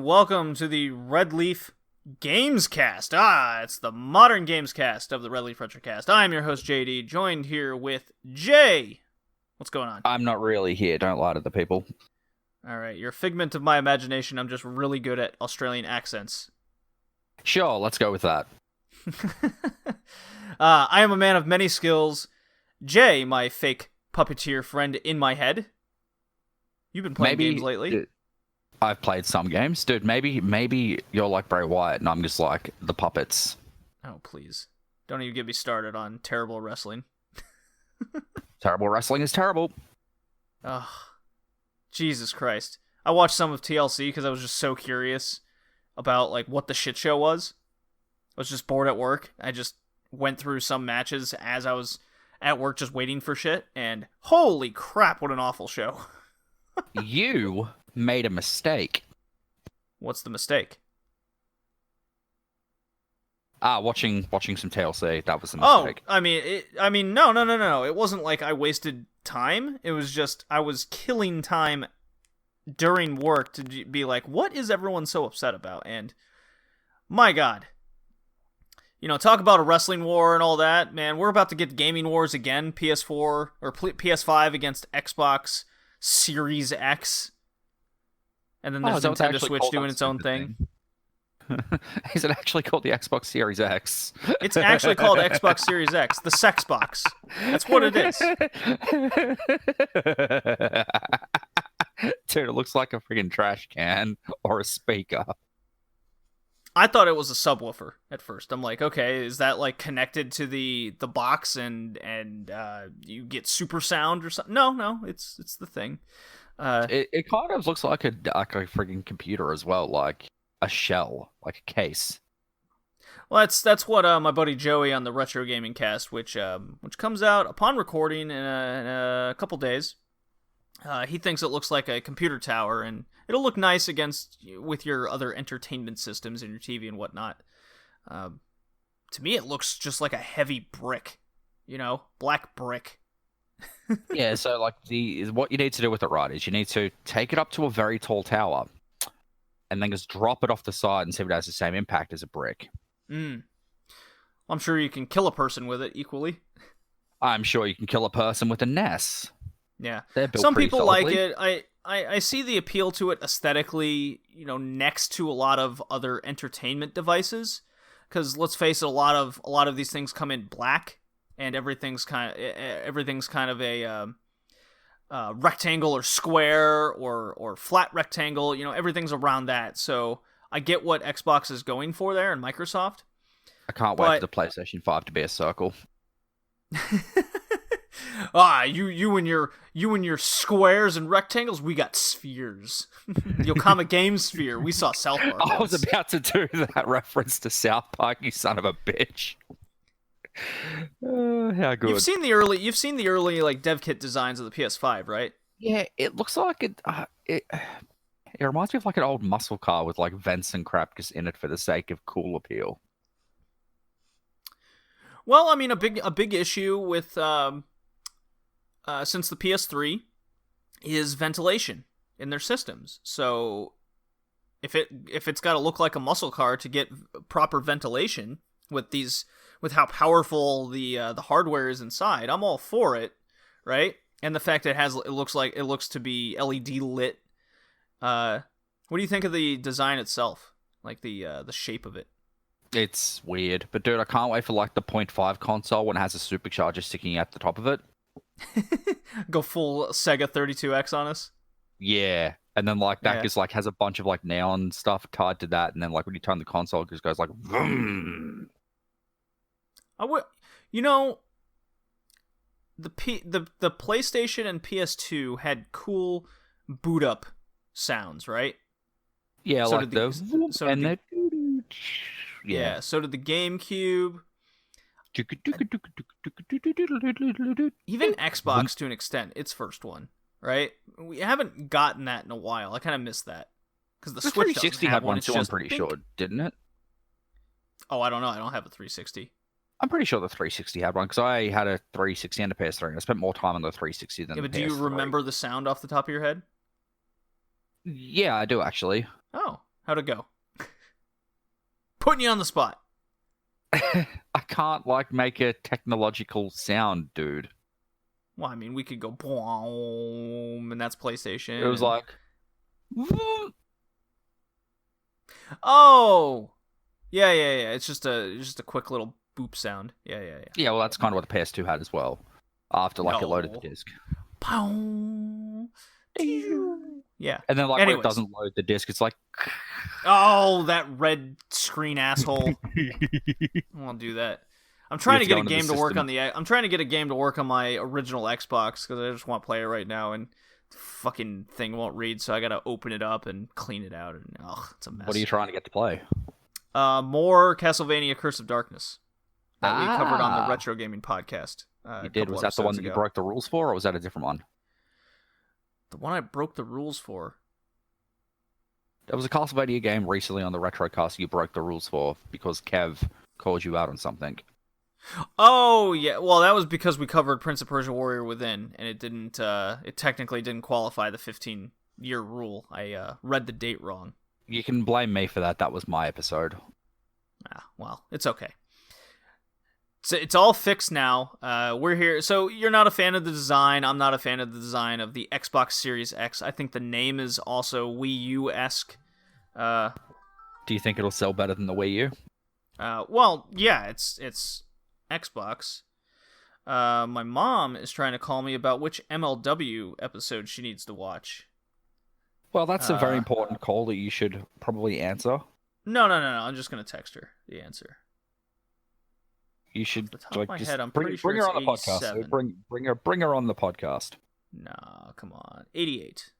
welcome to the Red Leaf Gamescast. It's the modern Gamescast of the Red Leaf Retrocast. I'm your host, JD, joined here with Jay. What's going on? I'm not really here, don't lie to the people. Alright, you're a figment of my imagination. I'm just really good at Australian accents. Sure, let's go with that. I am a man of many skills. Jay, my fake puppeteer friend in my head. You've been playing games lately. I've played some games. Dude, maybe you're like Bray Wyatt and I'm just like the puppets. Oh, please. Don't even get me started on terrible wrestling. Terrible wrestling is terrible. Ugh. Jesus Christ. I watched some of TLC because I was just so curious about like what the shit show was. I was just bored at work. I just went through some matches as I was at work just waiting for shit, and holy crap, what an awful show. You made a mistake. What's the mistake? Watching some TLC, that was a mistake. Oh, no. It wasn't like I wasted time. It was just I was killing time during work to be like, what is everyone so upset about? And my God. You know, talk about a wrestling war and all that, man. We're about to get gaming wars again. PS4 or PS5 against Xbox Series X. And then there's Nintendo Switch doing its own thing. Is it actually called the Xbox Series X? It's actually called Xbox Series X, the sex box. That's what it is. Dude, it looks like a freaking trash can or a speaker. I thought it was a subwoofer at first. I'm like, okay, is that like connected to the box and you get super sound or something? No, it's the thing. It kind of looks like a freaking computer as well, like a shell, like a case. Well, that's what my buddy Joey on the Retrogaming-Cast, which comes out upon recording in a couple days. He thinks it looks like a computer tower, and it'll look nice with your other entertainment systems and your TV and whatnot. To me, it looks just like a heavy brick, black brick. Yeah, so like what you need to do with it, right, is you need to take it up to a very tall tower, and then just drop it off the side and see if it has the same impact as a brick. I'm sure you can kill a person with it equally. I'm sure you can kill a person with a NES. Yeah, some people like it. I see the appeal to it aesthetically, next to a lot of other entertainment devices. Because let's face it, a lot of these things come in black, and everything's kind of a rectangle or square or flat rectangle. Everything's around that. So I get what Xbox is going for there, and Microsoft. I can't wait for the PlayStation 5 to be a circle. You and your squares and rectangles. We got spheres. Yokohama Game Sphere. We saw South Park. I was about to do that reference to South Park. You son of a bitch. How good. You've seen the early like dev kit designs of the PS5, right? Yeah, it looks like it reminds me of like an old muscle car with like vents and crap just in it for the sake of cool appeal. Well, I mean, a big issue with since the PS3 is ventilation in their systems. So if it's got to look like a muscle car to get proper ventilation with how powerful the hardware is inside, I'm all for it, right? And the fact that it looks to be LED lit. What do you think of the design itself? Like the shape of it? It's weird, but dude, I can't wait for like the 0.5 console when it has a supercharger sticking out the top of it. Go full Sega 32X on us. Yeah, and then like that just like has a bunch of like neon stuff tied to that, and then like when you turn the console, it just goes like vroom. The PlayStation and PS2 had cool boot up sounds, right? Yeah, so like those. Yeah, so did the GameCube. Even Xbox, to an extent, its first one, right? We haven't gotten that in a while. I kind of miss that. Because the Switch 360 had one too, I'm pretty sure, didn't it? Oh, I don't know. I don't have a 360. I'm pretty sure the 360 had one, because I had a 360 and a PS3, and I spent more time on the 360 than the PS3. But do you remember the sound off the top of your head? Yeah, I do, actually. Oh, How'd it go? Putting you on the spot. I can't like make a technological sound, dude. Well, I mean, we could go boom, and that's PlayStation. It was like, oh, yeah. It's just a quick little boop sound. Yeah. yeah. Well, that's kind of what the PS2 had as well. After like it loaded the disc. Pow. Yeah. And then like when Anyways. it doesn't load the disc, it's like, oh, that red screen asshole. I won't do that. I'm trying to get a game to work on I'm trying to get a game to work on my original Xbox because I just want to play it right now, and the fucking thing won't read, so I gotta open it up and clean it out, and it's a mess. What are you trying to get to play? More Castlevania: Curse of Darkness that we covered on the Retro Gaming podcast. You did. Was that the one that you broke the rules for, or was that a different one? The one I broke the rules for. There was a Castlevania game recently on the Retrocast you broke the rules for because Kev called you out on something. Oh, yeah. Well, that was because we covered Prince of Persia Warrior Within, and it didn't, it technically didn't qualify the 15-year rule. I read the date wrong. You can blame me for that. That was my episode. Well, it's okay. It's all fixed now. We're here. So you're not a fan of the design. I'm not a fan of the design of the Xbox Series X. I think the name is also Wii U-esque. Do you think it'll sell better than the Wii U? Well, yeah, it's Xbox. My mom is trying to call me about which MLW episode she needs to watch. Well, that's a very important call that you should probably answer. No. I'm just going to text her the answer. You should Off the top of my head, I'm pretty bring sure her on the it's podcast. 87. Bring her on the podcast. No, come on. 88.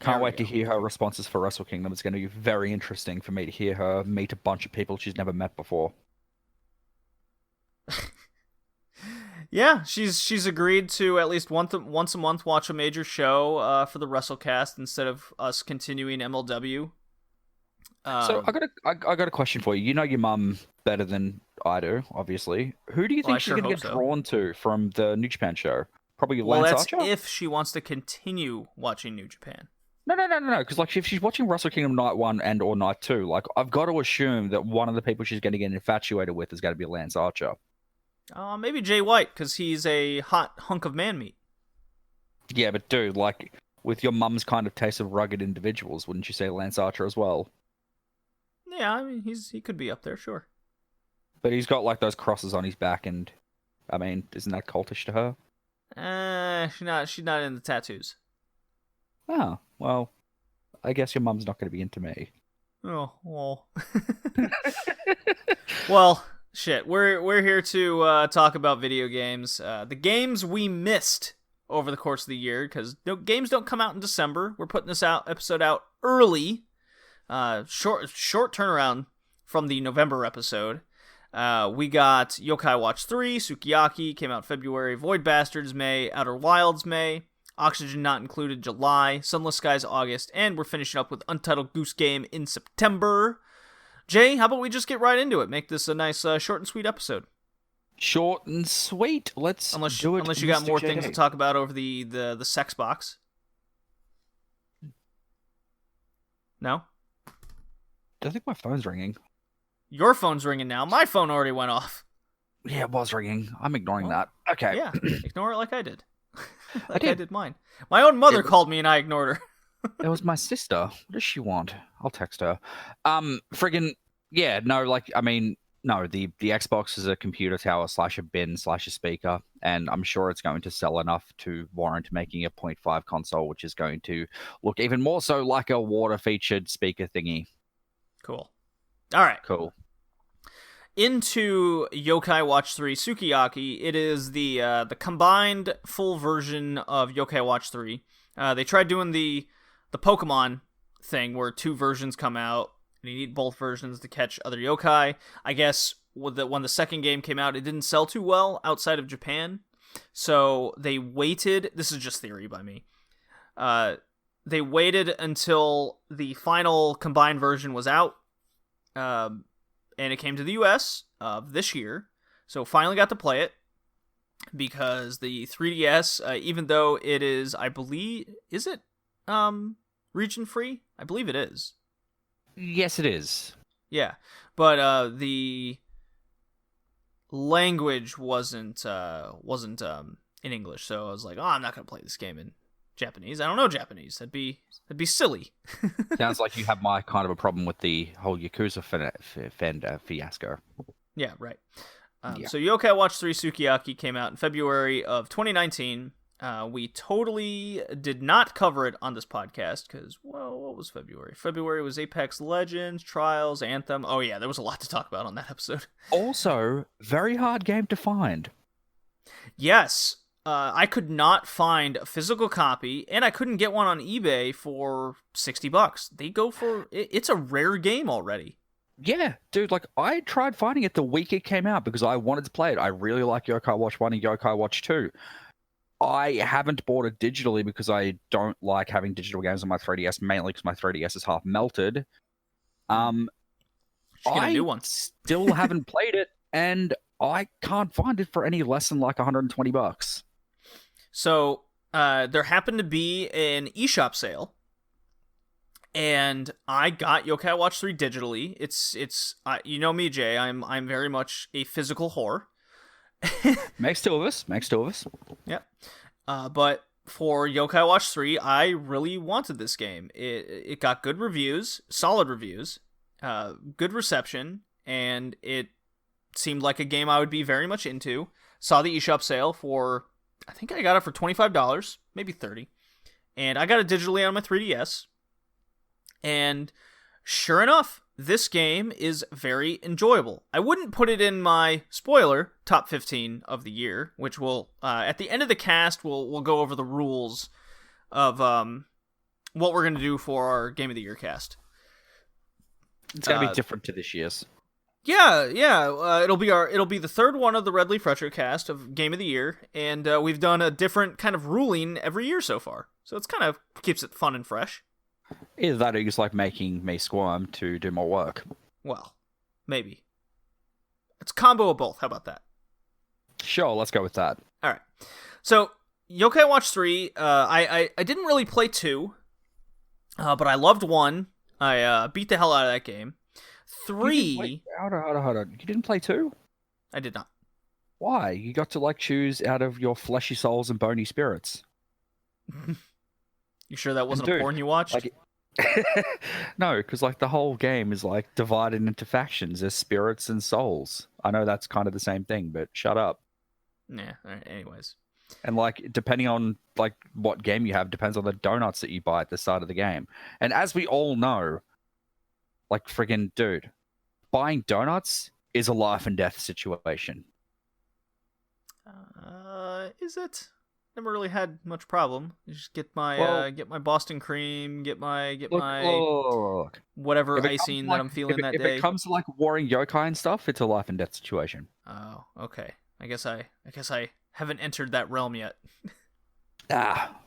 Can't wait to hear her responses for Wrestle Kingdom. It's going to be very interesting for me to hear her meet a bunch of people she's never met before. Yeah, she's agreed to at least once a month watch a major show for the WrestleCast instead of us continuing MLW. So I got a question for you. You know your mum better than I do, obviously. Who do you think she's going to get drawn to from the New Japan show? Probably Lance Archer? Well, that's if she wants to continue watching New Japan. No. Because like if she's watching Wrestle Kingdom Night 1 and or Night 2, like I've got to assume that one of the people she's going to get infatuated with is going to be Lance Archer. Maybe Jay White, because he's a hot hunk of man meat. Yeah, but dude, like with your mum's kind of taste of rugged individuals, wouldn't you say Lance Archer as well? Yeah, I mean he could be up there, sure. But he's got like those crosses on his back, and I mean, isn't that cultish to her? She's not into tattoos. Oh, well, I guess your mum's not going to be into me. Oh, well. Well, shit. We're here to talk about video games. The games we missed over the course of the year, because games don't come out in December. We're putting this episode out early. Short turnaround from the November episode. We got Yokai Watch 3, Sukiyaki, came out February, Void Bastards May, Outer Wilds May, Oxygen Not Included July, Sunless Skies August, and we're finishing up with Untitled Goose Game in September. Jay, how about we just get right into it? Make this a nice short and sweet episode. Short and sweet. Let's do it. Unless you got more things to talk about over the sex box. No? I think my phone's ringing. Your phone's ringing now. My phone already went off. Yeah, it was ringing. I'm ignoring that. Okay. Yeah, ignore it like I did. I did mine. My own mother called me and I ignored her. It was my sister. What does she want? I'll text her. Yeah, no, like, I mean, no, the Xbox is a computer tower / a bin / a speaker, and I'm sure it's going to sell enough to warrant making a 0.5 console, which is going to look even more so like a water-featured speaker thingy. Cool. All right. Cool. Into Yokai Watch 3 Sukiyaki. It is the combined full version of Yokai Watch 3. They tried doing the Pokemon thing where 2 versions come out, and you need both versions to catch other yokai. I guess when the second game came out, it didn't sell too well outside of Japan, so they waited. This is just theory by me. They waited until the final combined version was out, and it came to the US this year, so finally got to play it, because the 3DS, even though it is, I believe, is it region free? I believe it is. Yes, it is. Yeah, but the language wasn't in English, so I was like, oh, I'm not gonna play this game in Japanese. I don't know Japanese. That'd be silly. Sounds like you have my kind of a problem with the whole Yakuza Fender fiasco. Yeah, right. Yeah. So Yokai Watch 3 Sukiyaki came out in February of 2019. We totally did not cover it on this podcast because, well, what was February? February was Apex Legends, Trials, Anthem. Oh, yeah, there was a lot to talk about on that episode. Also, very hard game to find. Yes. I could not find a physical copy, and I couldn't get one on eBay for $60. They go for... It's a rare game already. Yeah, dude, like, I tried finding it the week it came out because I wanted to play it. I really like Yokai Watch 1 and Yokai Watch 2. I haven't bought it digitally because I don't like having digital games on my 3DS, mainly because my 3DS is half melted. Should get a new one. Still haven't played it, and I can't find it for any less than like $120. So, there happened to be an eShop sale, and I got Yokai Watch 3 digitally. It's you know me, Jay. I'm very much a physical whore. Makes two of us. Yep. But for Yokai Watch 3, I really wanted this game. It got good reviews, solid reviews, good reception, and it seemed like a game I would be very much into. Saw the eShop sale for, I think I got it for $25, maybe $30. And I got it digitally on my 3DS. And sure enough, this game is very enjoyable. I wouldn't put it in my spoiler top 15 of the year, which will at the end of the cast we'll go over the rules of what we're gonna do for our Game of the Year cast. It's gonna be different to this year's. Yeah. It'll be the third one of the Red Leaf Retrocast of Game of the Year, and we've done a different kind of ruling every year so far, so it's kind of keeps it fun and fresh. Either that or you just like making me squirm to do more work. Well, maybe. It's a combo of both. How about that? Sure, let's go with that. All right. So, Yokai Watch 3, I didn't really play 2, but I loved 1. I beat the hell out of that game. 3... Hold on. You didn't play 2? I did not. Why? You got to like choose out of your fleshy souls and bony spirits. You sure that wasn't a porn you watched? Like, no, because like the whole game is like divided into factions. There's spirits and souls. I know that's kind of the same thing, but shut up. Yeah. All right, anyways. And like depending on like what game you have depends on the donuts that you buy at the start of the game. And as we all know, like friggin' dude, buying donuts is a life and death situation. Is it? Never really had much problem. You just get my Boston cream, get my whatever icing that I'm feeling that day. If it comes to like warring yokai and stuff, it's a life and death situation. Oh, okay. I guess I haven't entered that realm yet.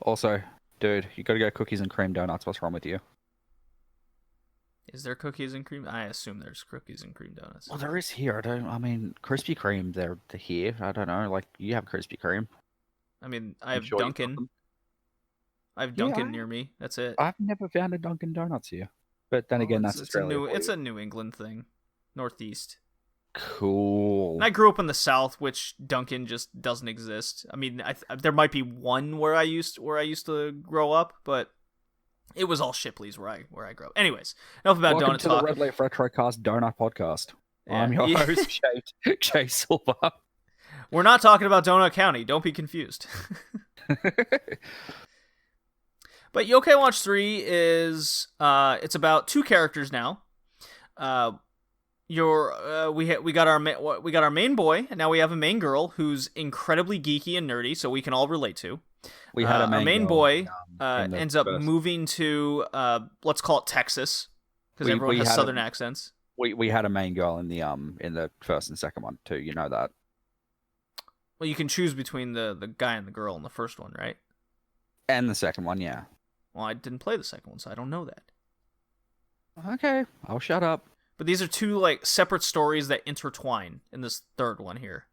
Also, dude, you gotta go cookies and cream donuts. What's wrong with you? Is there cookies and cream? I assume there's cookies and cream donuts. Well, there is here. I mean, Krispy Kreme, they're here. I don't know. Like, you have Krispy Kreme. I mean, I have Dunkin'. I have Dunkin' near me. That's it. I've never found a Dunkin' Donuts here. But then again, that's Australia. It's a New England thing. Northeast. Cool. And I grew up in the South, which Dunkin' just doesn't exist. I mean, there might be one where I used to grow up, but it was all Shipley's where I grew up. Anyways, enough about Welcome donut to talk. the Red Leaf Retrocast Donut Podcast. Yeah. I'm your host, Jay Silver. We're not talking about Donut County. Don't be confused. But Yokai Watch 3 is it's about two characters now. We got our main boy, and now we have a main girl who's incredibly geeky and nerdy, so we can all relate to. We had our main boy ends up first. moving to let's call it Texas, because everyone has southern accents. We had a main girl in the first and second one too. You know that. Well, you can choose between the guy and the girl in the first one, right? And the second one, yeah. Well, I didn't play the second one, so I don't know that. Okay, I'll shut up. But these are two like separate stories that intertwine in this third one here.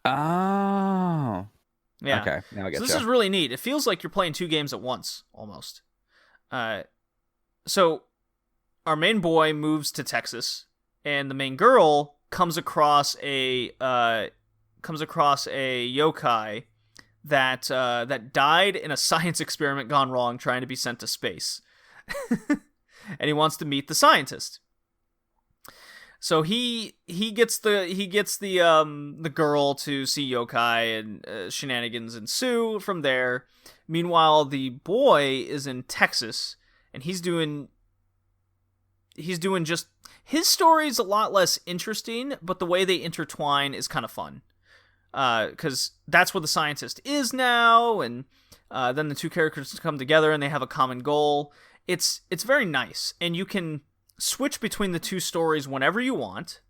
Oh. Yeah. Okay, now I get So this is really neat. It feels like you're playing two games at once, almost. So our main boy moves to Texas, and the main girl comes across a yokai that died in a science experiment gone wrong trying to be sent to space. And he wants to meet the scientist. So he gets the girl to see yokai, and shenanigans ensue from there. Meanwhile, the boy is in Texas, and he's doing just his story is a lot less interesting, but the way they intertwine is kind of fun. Because that's where the scientist is now, and then the two characters come together and they have a common goal. It's very nice, and you can switch between the two stories whenever you want.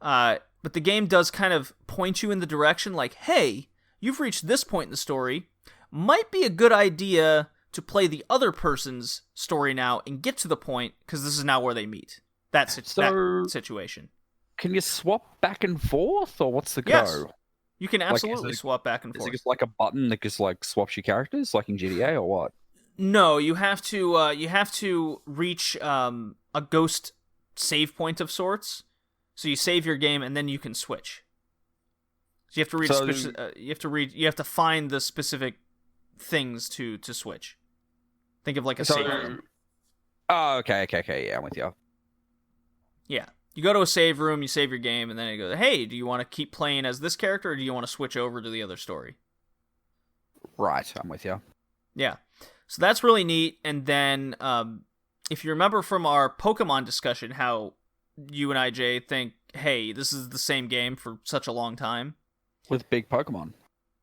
But the game does kind of point you in the direction like, hey, you've reached this point in the story. Might be a good idea to play the other person's story now and get to the point, because this is now where they meet. That situation. Can you swap back and forth, or what's the go? Yes. You can absolutely swap back and forth. Is it just like a button that just like swaps your characters, like in GTA, or what? No, you have to reach a ghost save point of sorts. So you save your game and then you can switch. So you have to read. You have to find the specific things to switch. Think of like a save room. Oh, okay, yeah, I'm with you. Yeah. You go to a save room, you save your game, and then it goes, hey, do you want to keep playing as this character, or do you want to switch over to the other story? Right, I'm with you. Yeah. So that's really neat. And then, if you remember from our Pokemon discussion, how you and I, Jay, think, hey, this is the same game for such a long time. With big Pokemon.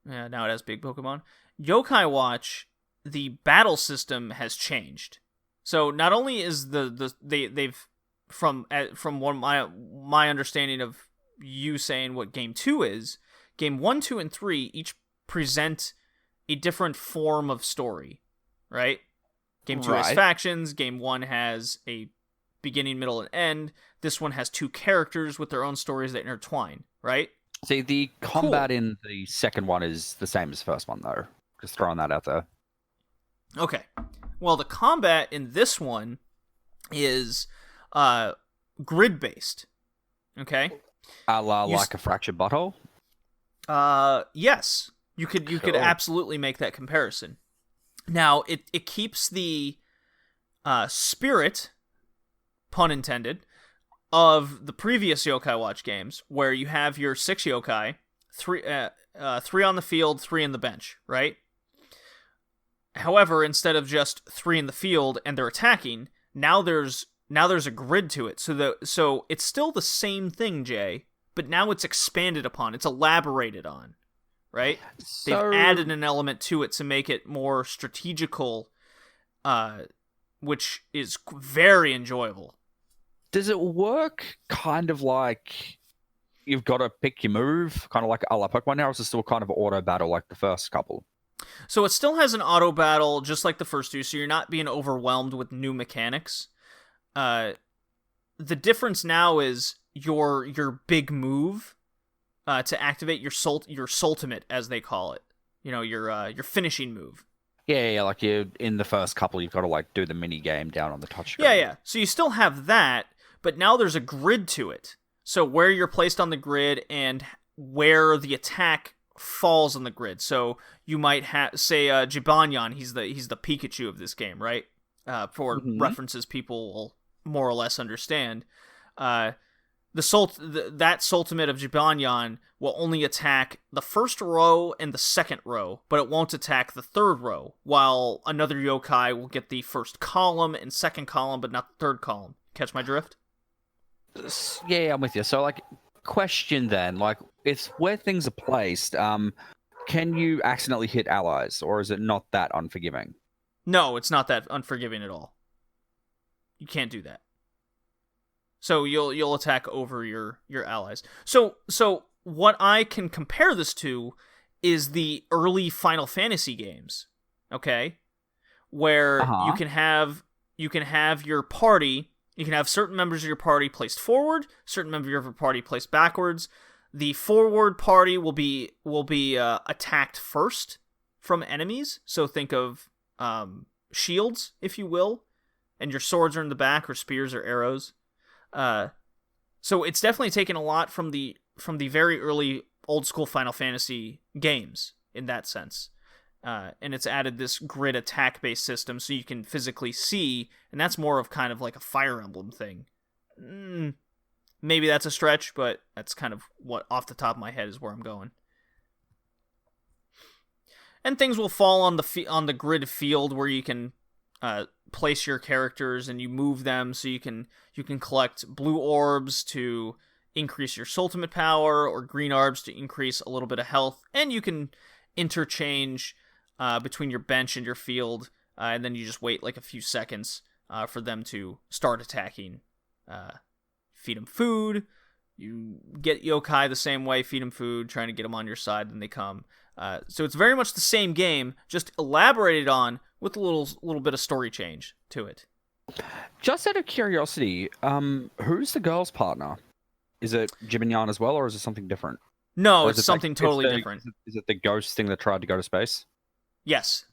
Yeah, now it has big Pokemon. Yokai Watch, the battle system has changed. So not only is they've from one my understanding of you saying what game 2 is, game 1, 2, and 3 each present a different form of story, right? Game 2 has factions, game 1 has a beginning, middle, and end. This one has two characters with their own stories that intertwine, right? See, the combat in the second one is the same as the first one, though. Just throwing that out there. Okay. Well, the combat in this one is grid-based. Okay? Like a fractured butthole? Yes. You could absolutely make that comparison. Now, it keeps the spirit, pun intended, of the previous Yokai Watch games, where you have your 6 yokai, 3 on the field, 3 in the bench, right? However, instead of just 3 in the field and they're attacking, now there's a grid to it. So it's still the same thing, Jay, but now it's expanded upon. It's elaborated on, right? They've added an element to it to make it more strategical, which is very enjoyable. Does it work kind of like you've got to pick your move, kind of like a la Pokemon now, or is it still kind of auto battle like the first couple? So it still has an auto battle just like the first two, so you're not being overwhelmed with new mechanics. The difference now is your big move to activate your Sultimate, as they call it. You know, your finishing move. Yeah, like in the first couple, you've got to like do the mini game down on the touchscreen. Yeah. So you still have that, but now there's a grid to it. So where you're placed on the grid and where the attack falls on the grid. So you might say Jibanyan, he's the Pikachu of this game, right? For references people will more or less understand. That Sultimate of Jibanyan will only attack the first row and the second row, but it won't attack the third row, while another yokai will get the first column and second column, but not the third column. Catch my drift? Yeah, I'm with you. So, like, question then, like, it's where things are placed, can you accidentally hit allies, or is it not that unforgiving? No, it's not that unforgiving at all. You can't do that. So you'll attack over your allies. So what I can compare this to is the early Final Fantasy games, okay? Where you can have your party, you can have certain members of your party placed forward, certain members of your party placed backwards. The forward party will be attacked first from enemies. So think of shields, if you will, and your swords are in the back, or spears or arrows. So it's definitely taken a lot from the very early old school Final Fantasy games in that sense. And it's added this grid attack based system so you can physically see, and that's more of kind of like a Fire Emblem thing. Maybe that's a stretch, but that's kind of what off the top of my head is where I'm going. And things will fall on the grid field where you can place your characters and you move them, so you can collect blue orbs to increase your ultimate power, or green orbs to increase a little bit of health, and you can interchange between your bench and your field, and then you just wait like a few seconds for them to start attacking. Feed them food. You get yokai the same way, feed them food, trying to get them on your side, then they come. So it's very much the same game, just elaborated on with a little bit of story change to it. Just out of curiosity, who's the girl's partner? Is it Jim and Yan as well, or is it something different? No, it's something totally different. Is it the ghost thing that tried to go to space? Yes.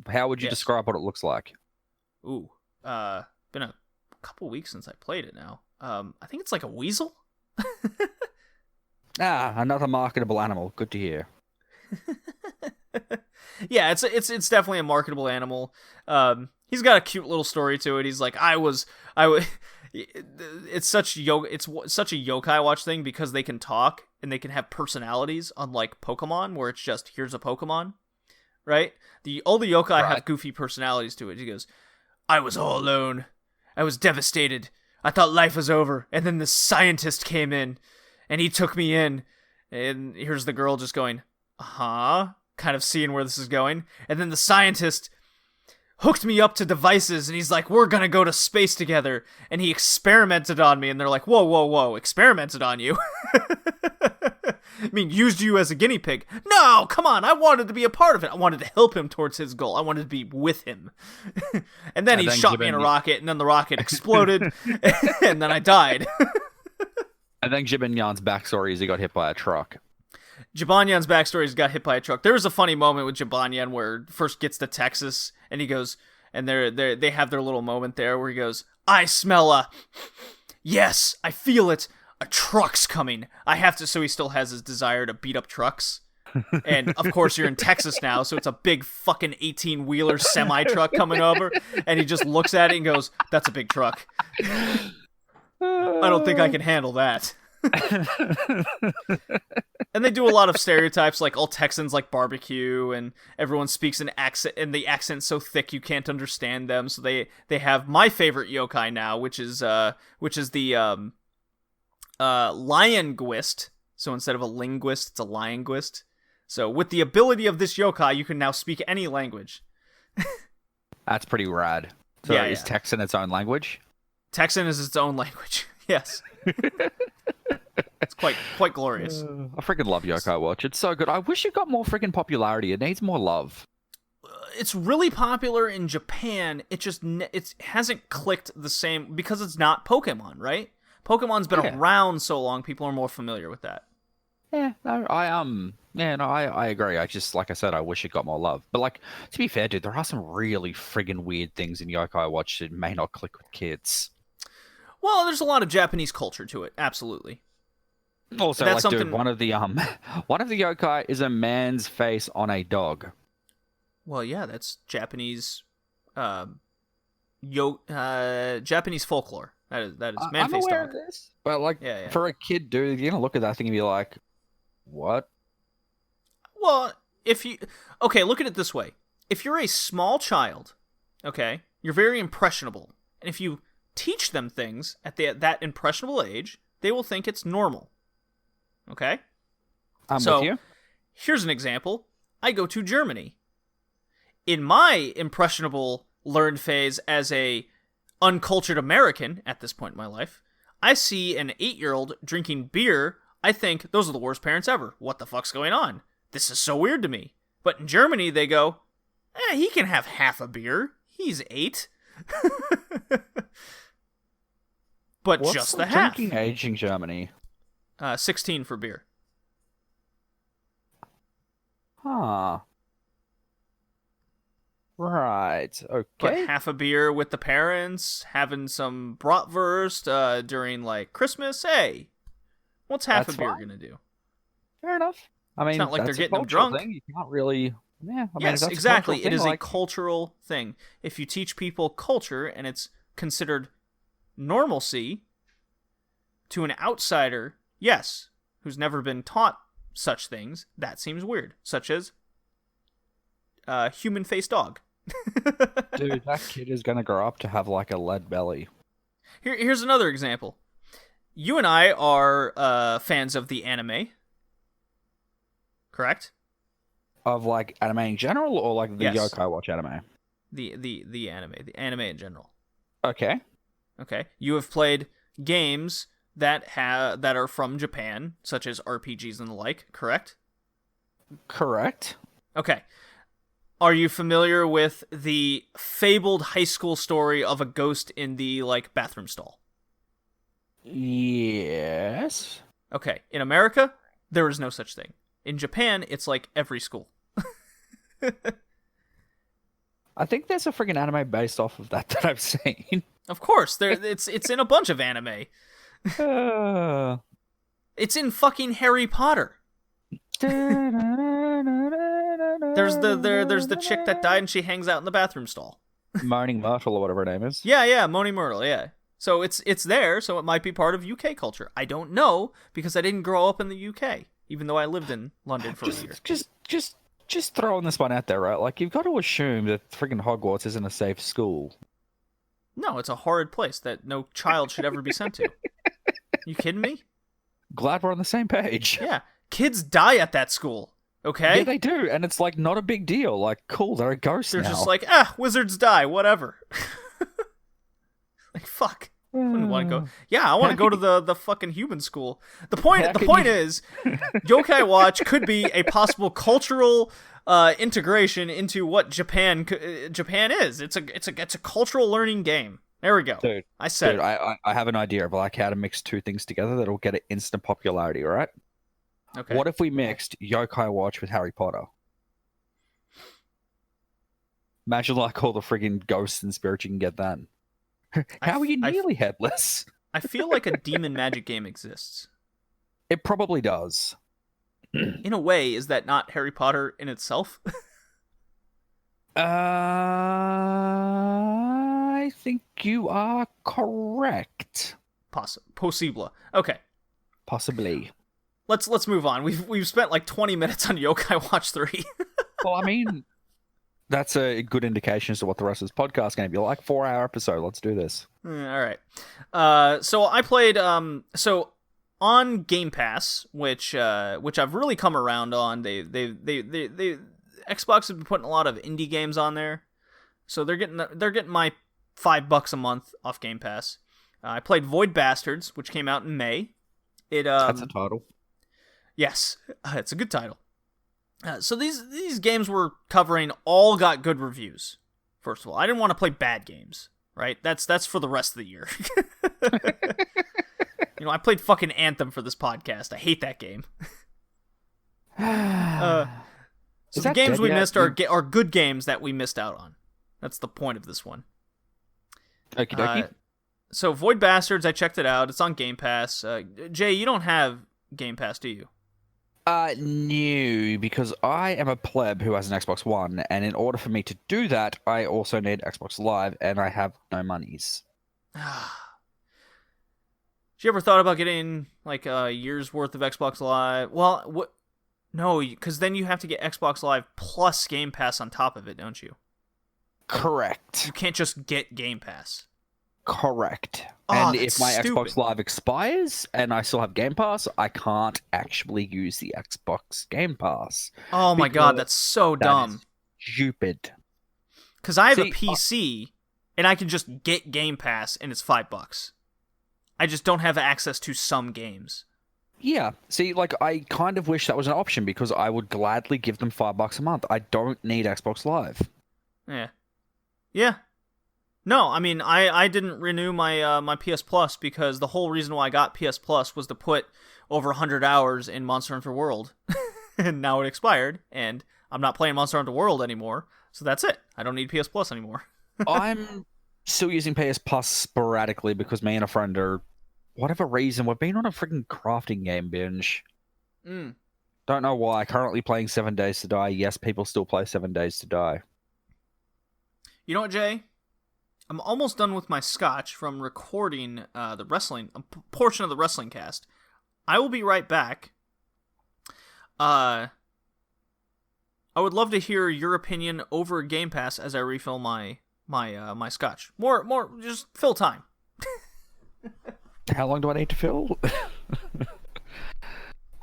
How would you describe what it looks like? Ooh, been a couple weeks since I played it now. I think it's like a weasel. Another marketable animal. Good to hear. Yeah, it's definitely a marketable animal. He's got a cute little story to it. He's like, I was. It's such a yokai watch thing because they can talk and they can have personalities, unlike Pokemon, where it's just here's a Pokemon, right? All the yokai have goofy personalities to it. He goes, I was all alone. I was devastated. I thought life was over, and then the scientist came in, and he took me in. And here's the girl just going, kind of seeing where this is going. And then the scientist hooked me up to devices, and he's like, we're gonna go to space together. And he experimented on me, and they're like, whoa, experimented on you? I mean, used you as a guinea pig. No, come on, I wanted to be a part of it. I wanted to help him towards his goal. I wanted to be with him. And then he shot me in a rocket, and then the rocket exploded, and then I died. I think Jibanyan's backstory is he got hit by a truck. Jibanyan's backstory is he got hit by a truck. There was a funny moment with Jibanyan where first gets to Texas, and he goes, and they have their little moment there where he goes, I smell a... Yes, I feel it. A truck's coming. I have to... So he still has his desire to beat up trucks. And, of course, you're in Texas now, so it's a big fucking 18-wheeler semi-truck coming over, and he just looks at it and goes, that's a big truck. I don't think I can handle that. And they do a lot of stereotypes, like all Texans like barbecue, and everyone speaks an accent, and the accent's so thick you can't understand them. So they have my favorite yokai now, which is the linguist. So instead of a linguist, it's a linguist. So with the ability of this yokai, you can now speak any language. That's pretty rad. So is Texan its own language? Texan is its own language. Yes. It's quite glorious. I freaking love Yokai Watch. It's so good. I wish it got more freaking popularity. It needs more love. It's really popular in Japan. It hasn't clicked the same because it's not Pokemon, right? Pokemon's been around so long, people are more familiar with that. I agree. I just, like I said, I wish it got more love. But like, to be fair, dude, there are some really friggin' weird things in Yokai Watch that may not click with kids. Well, there's a lot of Japanese culture to it, absolutely. Also, like, dude, one of the yokai is a man's face on a dog. Well, yeah, that's Japanese, Japanese folklore. That is man face dog. I'm aware of this, but like, for a kid, dude, you're gonna look at that thing and be like, "What?" Well, look at it this way: if you're a small child, okay, you're very impressionable, and if you teach them things at that impressionable age, they will think it's normal. Okay? I'm with you. Here's an example. I go to Germany. In my impressionable learned phase as a uncultured American at this point in my life, I see an 8-year-old drinking beer. I think, those are the worst parents ever. What the fuck's going on? This is so weird to me. But in Germany, they go, he can have half a beer. He's 8. But what's just the the half. drinking age in Germany? 16 for beer. Huh. Right. Put Okay. half a beer with the parents, having some bratwurst during like Christmas. Hey, what's half a That's beer fine. gonna do? Fair enough. I It's not mean, like they're that's a getting them cultural drunk. thing. You can't really. Yeah. I mean, if Yes, that's a cultural exactly. It thing, is a like, cultural thing. If you teach people culture and it's considered normalcy to an outsider, yes, who's never been taught such things, that seems weird. Such as human-faced dog. dude, that kid is gonna grow up to have like a lead belly. Here's another example. You and I are fans of the anime, correct? Of like anime in general, or like the Yes. yokai watch anime. The anime in general. Okay. Okay. You have played games that are from Japan, such as RPGs and the like, correct? Correct. Okay. Are you familiar with the fabled high school story of a ghost in the like bathroom stall? Yes. Okay. In America, there is no such thing. In Japan, it's like every school. I think there's a friggin' anime based off of that that I've seen. Of course, it's in a bunch of anime. Uh, It's in fucking Harry Potter. There's the chick that died and she hangs out in the bathroom stall. Moaning Myrtle or whatever her name is. Yeah, Moni Myrtle, yeah. So it's there, so it might be part of UK culture. I don't know because I didn't grow up in the UK, even though I lived in London for a year. Just throwing this one out there, right? Like, you've got to assume that friggin' Hogwarts isn't a safe school. No, it's a horrid place that no child should ever be sent to. You kidding me? Glad we're on the same page. Yeah, kids die at that school. Okay? Yeah, they do, and it's like not a big deal. Like, cool, they're a ghost They're now. just like, wizards die, whatever. Like, fuck. I wouldn't want to go. Yeah, I want to go to the fucking human school. The point is, Yokai Watch could be a possible cultural integration into what Japan is. It's a cultural learning game. There we go. Dude, I said dude, I have an idea of like how to mix two things together that'll get it instant popularity, all right? Okay. What if we mixed Yokai Watch with Harry Potter? Imagine like all the friggin' ghosts and spirits you can get then. How are you nearly headless? I feel like a demon magic game exists. It probably does. In a way, is that not Harry Potter in itself? I think you are correct. Possible. Okay. Possibly. Let's move on. We've spent like 20 minutes on Yokai Watch 3. Well, I mean, that's a good indication as to what the rest of this podcast is going to be like. 4-hour episode. Let's do this. All right. So I played so on Game Pass, which I've really come around on. They Xbox has been putting a lot of indie games on there, so they're getting my $5 a month off Game Pass. I played Void Bastards, which came out in May. That's a title. Yes, it's a good title. So these games we're covering all got good reviews. First of all, I didn't want to play bad games, right? That's for the rest of the year. You know, I played fucking Anthem for this podcast. I hate that game. So the games we missed are good games that we missed out on. That's the point of this one. Okie dokie. So Void Bastards, I checked it out. It's on Game Pass. Jay, you don't have Game Pass, do you? No, because I am a pleb who has an Xbox One, and in order for me to do that, I also need Xbox Live, and I have no monies. Did you ever thought about getting like a year's worth of Xbox Live? Well, what? No, because then you have to get Xbox Live plus Game Pass on top of it, don't you? Correct. You can't just get Game Pass. Correct. Oh, And that's if my stupid. Xbox Live expires and I still have Game Pass, I can't actually use the Xbox Game Pass. Oh my god, Because that's so that dumb. is stupid. Because I have a See, PC and I can just get Game Pass and it's $5. I just don't have access to some games. Yeah. See, like, I kind of wish that was an option because I would gladly give them $5 a month. I don't need Xbox Live. Yeah. No, I mean, I didn't renew my my PS Plus because the whole reason why I got PS Plus was to put over 100 hours in Monster Hunter World. And now it expired, and I'm not playing Monster Hunter World anymore, So that's it. I don't need PS Plus anymore. I'm still using PS Plus sporadically because me and a friend are, whatever reason, we've been on a freaking crafting game binge. Mm. Don't know why. Currently playing 7 Days to Die. Yes, people still play 7 Days to Die. You know what, Jay? I'm almost done with my scotch from recording the wrestling portion of the wrestling cast. I will be right back. I would love to hear your opinion over Game Pass as I refill my scotch. More, just fill time. How long do I need to fill?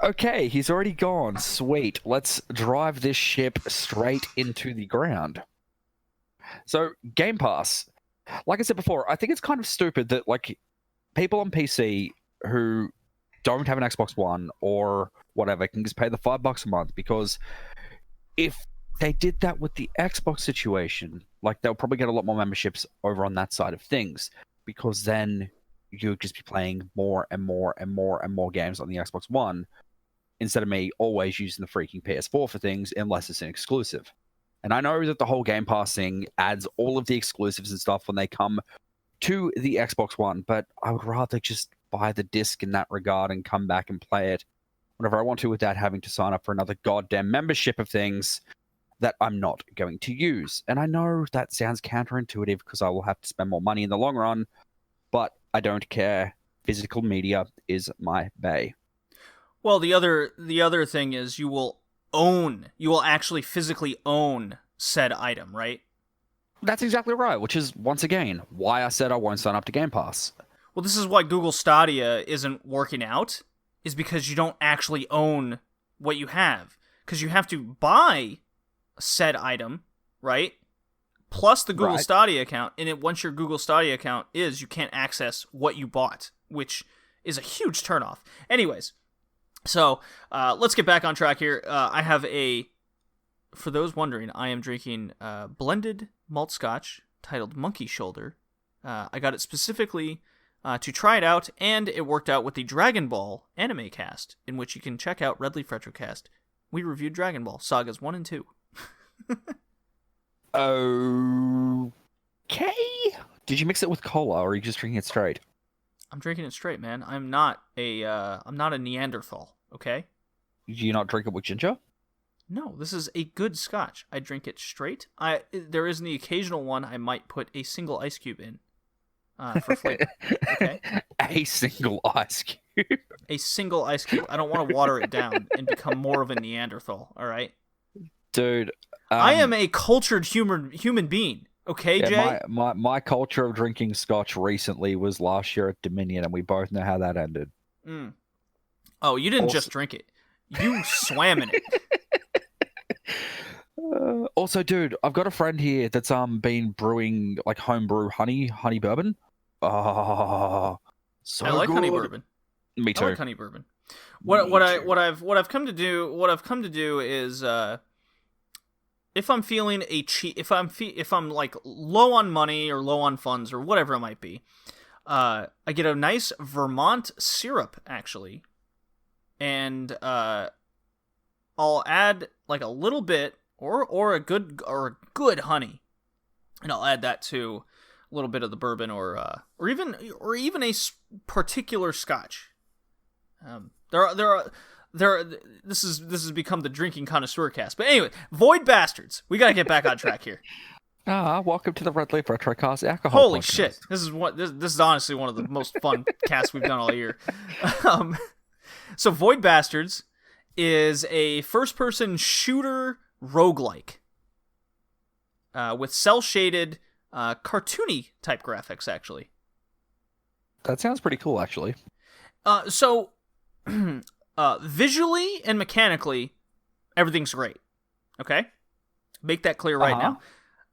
Okay, he's already gone. Sweet. Let's drive this ship straight into the ground. So, Game Pass. Like I said before, I think it's kind of stupid that, like, people on PC who don't have an Xbox One or whatever can just pay the $5 a month, because if they did that with the Xbox situation, like, they'll probably get a lot more memberships over on that side of things, because then you'd just be playing more and more and more and more games on the Xbox One, instead of me always using the freaking PS4 for things, unless it's an exclusive. And I know that the whole Game Pass thing adds all of the exclusives and stuff when they come to the Xbox One, but I would rather just buy the disc in that regard and come back and play it whenever I want to, without having to sign up for another goddamn membership of things that I'm not going to use. And I know that sounds counterintuitive, because I will have to spend more money in the long run, but I don't care. Physical media is my bae. Well, the other thing is you will actually physically own said item, right? That's exactly right, which is, once again, why I said I won't sign up to Game Pass. Well, this is why Google Stadia isn't working out, is because you don't actually own what you have. Because you have to buy said item, right? Plus the Google Stadia account, and once your Google Stadia account you can't access what you bought, which is a huge turnoff. Anyways, so let's get back on track here. I have for those wondering, I am drinking blended malt scotch titled Monkey Shoulder. I got it specifically to try it out, and it worked out with the Dragon Ball anime cast, in which you can check out RedLeafRetrocast. We reviewed Dragon Ball Sagas 1 and 2. Okay. Did you mix it with cola, or are you just drinking it straight? I'm drinking it straight, man. I'm not a Neanderthal, okay? Do you not drink it with ginger? No, this is a good scotch. I drink it straight. There is the occasional one I might put a single ice cube in for flavor. Okay? A single ice cube. A single ice cube. I don't want to water it down and become more of a Neanderthal, all right? Dude. I am a cultured human being. Okay, yeah, Jay? My culture of drinking scotch recently was last year at Dominion, and we both know how that ended. Mm. Oh, you didn't just drink it. You swam in it. Also, dude, I've got a friend here that's been brewing like homebrew honey bourbon. Oh, so I like good. honey bourbon. Me too. I like honey bourbon. What I've come to do is if I'm feeling if I'm like low on money or low on funds or whatever it might be, I get a nice Vermont syrup actually, and I'll add like a little bit or a good honey, and I'll add that to a little bit of the bourbon or even a particular scotch. This has become the drinking connoisseur cast. But anyway, Void Bastards. We gotta get back on track here. Welcome to the RedLeafRetrocast alcohol. Holy podcast. shit! This is honestly one of the most fun casts we've done all year. So Void Bastards is a first-person shooter roguelike with cel-shaded, cartoony type graphics. Actually, that sounds pretty cool. Actually, so. Visually and mechanically, everything's great. Okay? Make that clear right now.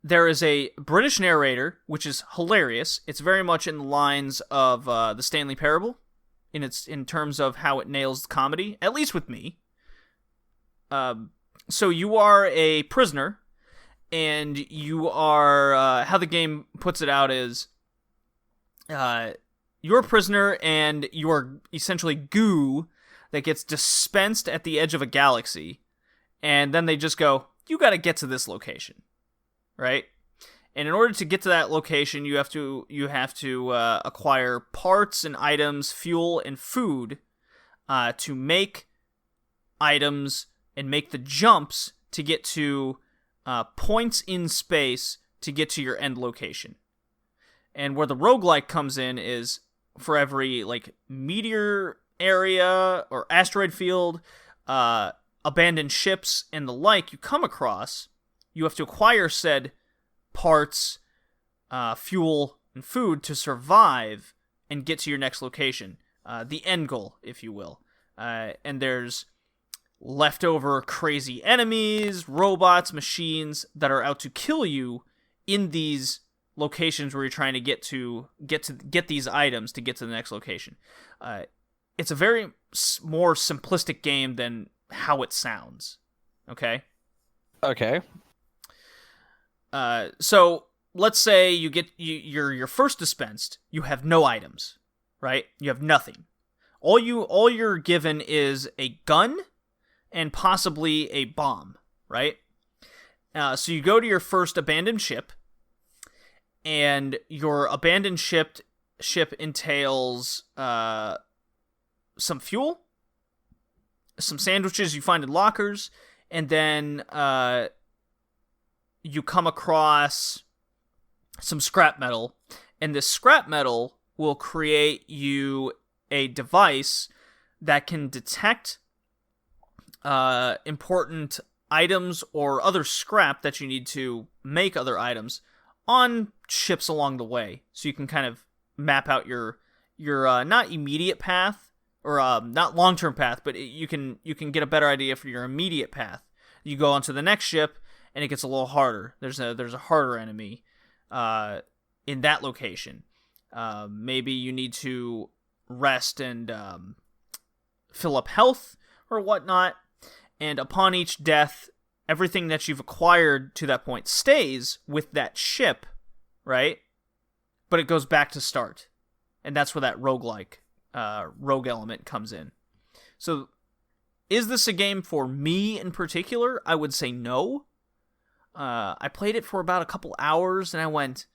There is a British narrator, which is hilarious. It's very much in the lines of the Stanley Parable, in terms of how it nails the comedy, at least with me. So you are a prisoner, and you are... how the game puts it out is... you're a prisoner, and you're essentially goo that gets dispensed at the edge of a galaxy, and then they just go, you gotta get to this location. right? And in order to get to that location, you have to acquire parts and items, fuel and food, to make items and make the jumps to get to points in space to get to your end location. And where the roguelike comes in is for every like meteor area or asteroid field, abandoned ships and the like you come across, you have to acquire said parts, fuel, and food to survive and get to your next location. The end goal, if you will. And there's leftover crazy enemies, robots, machines that are out to kill you in these locations where you're trying to get these items to get to the next location. It's a very more simplistic game than how it sounds. Okay? Okay. So let's say you're first dispensed. You have no items, right? You have nothing. All you're given is a gun and possibly a bomb, right? So you go to your first abandoned ship, and your abandoned ship entails some fuel, some sandwiches you find in lockers, and then you come across some scrap metal, and this scrap metal will create you a device that can detect important items or other scrap that you need to make other items on ships along the way. So you can kind of map out your not immediate path, or not long-term path, but you can get a better idea for your immediate path. You go onto the next ship, and it gets a little harder. There's a harder enemy in that location. Maybe you need to rest and fill up health or whatnot. And upon each death, everything that you've acquired to that point stays with that ship, right? But it goes back to start. And that's where that roguelike, rogue element comes in. So, is this a game for me in particular? I would say no. I played it for about a couple hours, and I went,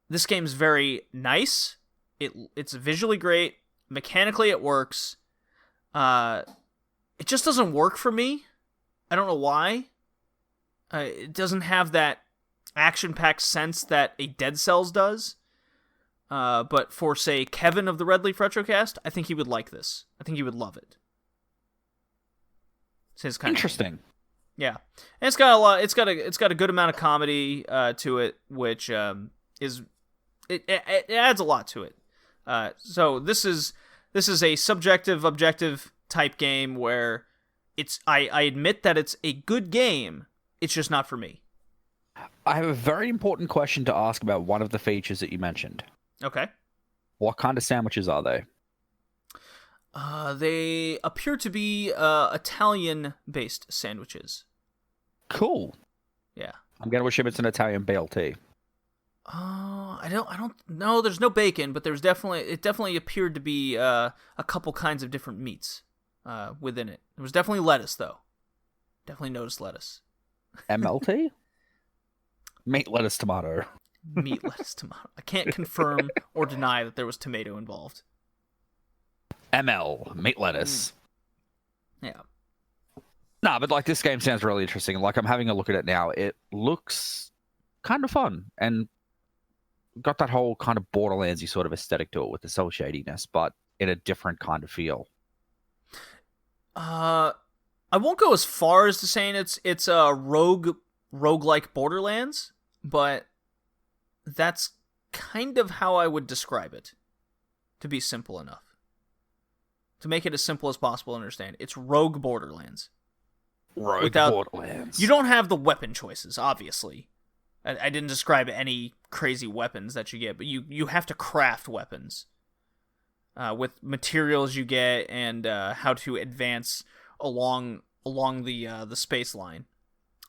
this game's very nice. It's visually great. Mechanically, it works. It just doesn't work for me. I don't know why. It doesn't have that action-packed sense that a Dead Cells does. But for, say, Kevin of the Red Leaf Retrocast, I think he would like this. I think he would love it. It's his kind Interesting. of yeah, and it's got a lot. It's got a good amount of comedy to it, which is it adds a lot to it. So this is a subjective, objective type game where I admit that it's a good game. It's just not for me. I have a very important question to ask about one of the features that you mentioned. Okay. What kind of sandwiches are they? They appear to be Italian-based sandwiches. Cool. Yeah. I'm going to assume it's an Italian BLT. I don't know. There's no bacon, but it definitely appeared to be a couple kinds of different meats within it. There was definitely lettuce, though. Definitely noticed lettuce. MLT? Meat, lettuce, tomato. Meat, lettuce, tomato. I can't confirm or deny that there was tomato involved. ML, meat, lettuce. Yeah. Nah, but like this game sounds really interesting. Like I'm having a look at it now. It looks kind of fun and got that whole kind of Borderlandsy sort of aesthetic to it with the cell shadiness, but in a different kind of feel. I won't go as far as to saying it's a roguelike Borderlands, but that's kind of how I would describe it, to be simple enough. To make it as simple as possible to understand. It's rogue Borderlands. Borderlands. You don't have the weapon choices, obviously. I didn't describe any crazy weapons that you get, but you have to craft weapons with materials you get and how to advance along the space line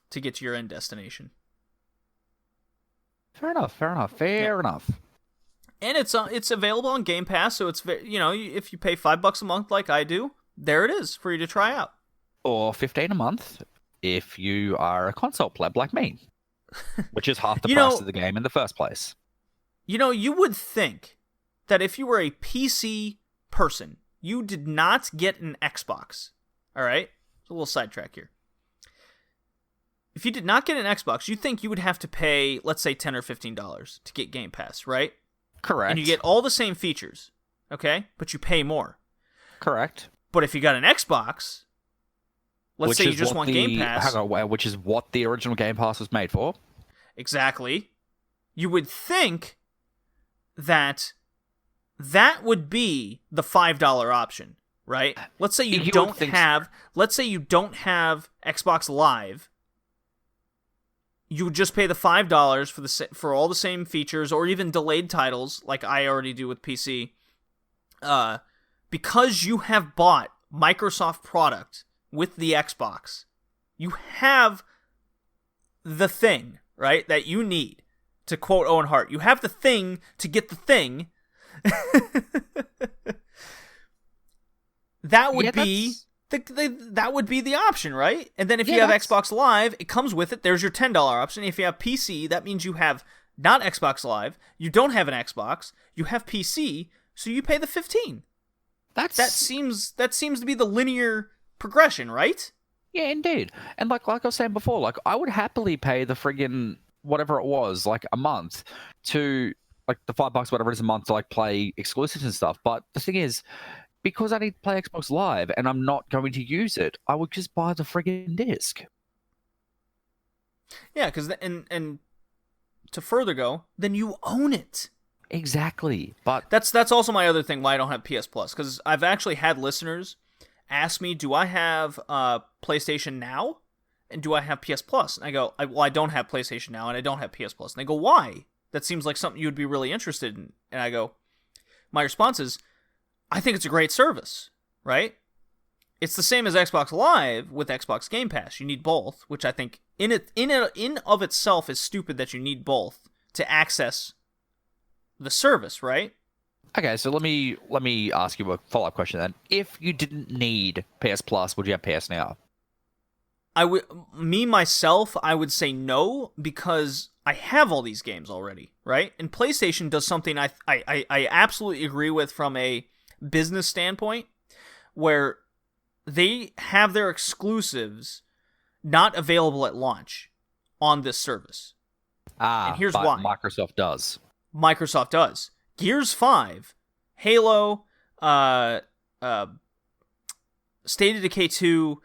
to get to your end destination. Fair enough. And it's available on Game Pass, so it's if you pay $5 a month like I do, there it is for you to try out. Or $15 a month if you are a console pleb like me. Which is half the You price know- of the game in the first place. You would think that if you were a PC person, you did not get an Xbox. All right? A little sidetrack here. If you did not get an Xbox, you think you would have to pay, let's say, $10 or $15 to get Game Pass, right? Correct. And you get all the same features, okay? But you pay more. Correct. But if you got an Xbox, let's say you just want Game Pass. Which is what the original Game Pass was made for. Exactly. You would think that would be the $5 option, right? Let's say you don't have Xbox Live. You would just pay the $5 for all the same features, or even delayed titles, like I already do with PC. Because you have bought Microsoft product with the Xbox, you have the thing, right, that you need. To quote Owen Hart, you have the thing to get the thing. That would be that would be the option, right? And then if you have Xbox Live, it comes with it. There's your $10 option. If you have PC, that means you have not Xbox Live. You don't have an Xbox. You have PC, so you pay the $15. That seems to be the linear progression, right? Yeah, indeed. And like I was saying before, like I would happily pay the friggin' whatever it was, like a month to like the $5, whatever it is a month to like play exclusives and stuff. But the thing is, because I need to play Xbox Live and I'm not going to use it, I would just buy the friggin' disc. Yeah, because and to further go, then you own it. Exactly. But that's also my other thing why I don't have PS Plus, because I've actually had listeners ask me, do I have PlayStation Now? And do I have PS Plus? And I go, well, I don't have PlayStation Now, and I don't have PS Plus. And they go, why? That seems like something you would be really interested in. And I go, my response is, I think it's a great service, right? It's the same as Xbox Live with Xbox Game Pass. You need both, which I think in of itself is stupid that you need both to access the service, right? Okay, so let me ask you a follow-up question then. If you didn't need PS Plus, would you have PS Now? I would say no, because I have all these games already, right? And PlayStation does something I absolutely agree with from a business standpoint, where they have their exclusives not available at launch on this service. And here's why. Microsoft does. Microsoft does. Gears 5, Halo, State of Decay 2,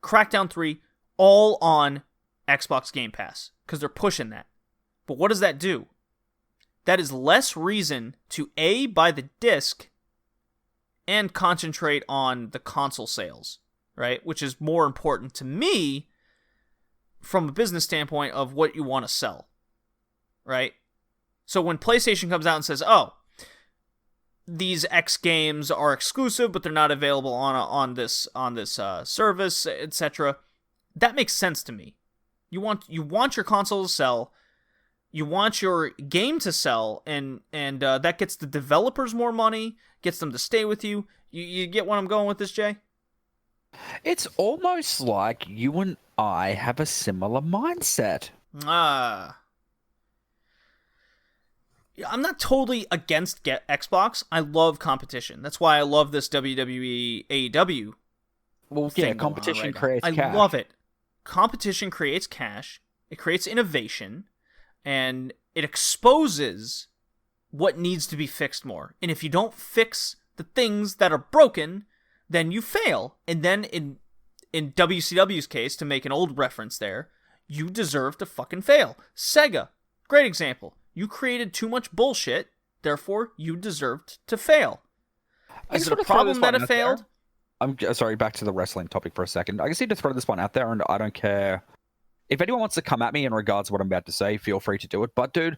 Crackdown 3, all on Xbox Game Pass, because they're pushing that. But what does that do? That is less reason to A, buy the disc, and concentrate on the console sales, right? Which is more important to me from a business standpoint of what you want to sell, right? So when PlayStation comes out and says, oh, these X games are exclusive, but they're not available on this service, etc., that makes sense to me. You want your console to sell, you want your game to sell, and that gets the developers more money, gets them to stay with you. You get what I'm going with this, Jay? It's almost like you and I have a similar mindset. I'm not totally against Xbox. I love competition. That's why I love this WWE AEW. Well, yeah, competition creates cash. I love it. Competition creates cash. It creates innovation, and it exposes what needs to be fixed more. And if you don't fix the things that are broken, then you fail. And then in WCW's case, to make an old reference there, you deserve to fucking fail. Sega, great example. You created too much bullshit, therefore you deserved to fail. Is it a problem that it failed? I'm sorry, back to the wrestling topic for a second. I just need to throw this one out there, and I don't care. If anyone wants to come at me in regards to what I'm about to say, feel free to do it. But, dude,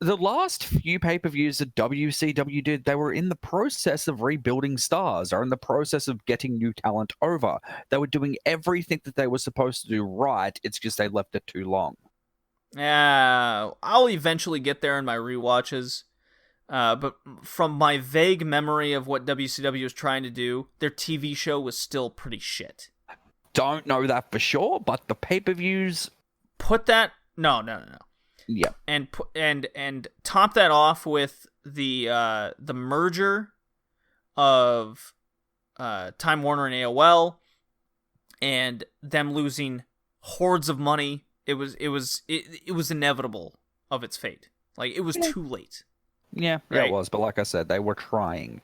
the last few pay-per-views that WCW did, they were in the process of rebuilding stars, or in the process of getting new talent over. They were doing everything that they were supposed to do right. It's just they left it too long. Yeah, I'll eventually get there in my rewatches. But from my vague memory of what WCW was trying to do, their TV show was still pretty shit. Don't know that for sure, but the pay-per-views... Put that No. Yeah. And top that off with the merger of Time Warner and AOL, and them losing hordes of money. It was inevitable of its fate. Like, it was too late. Yeah, right? It was. But like I said, they were trying.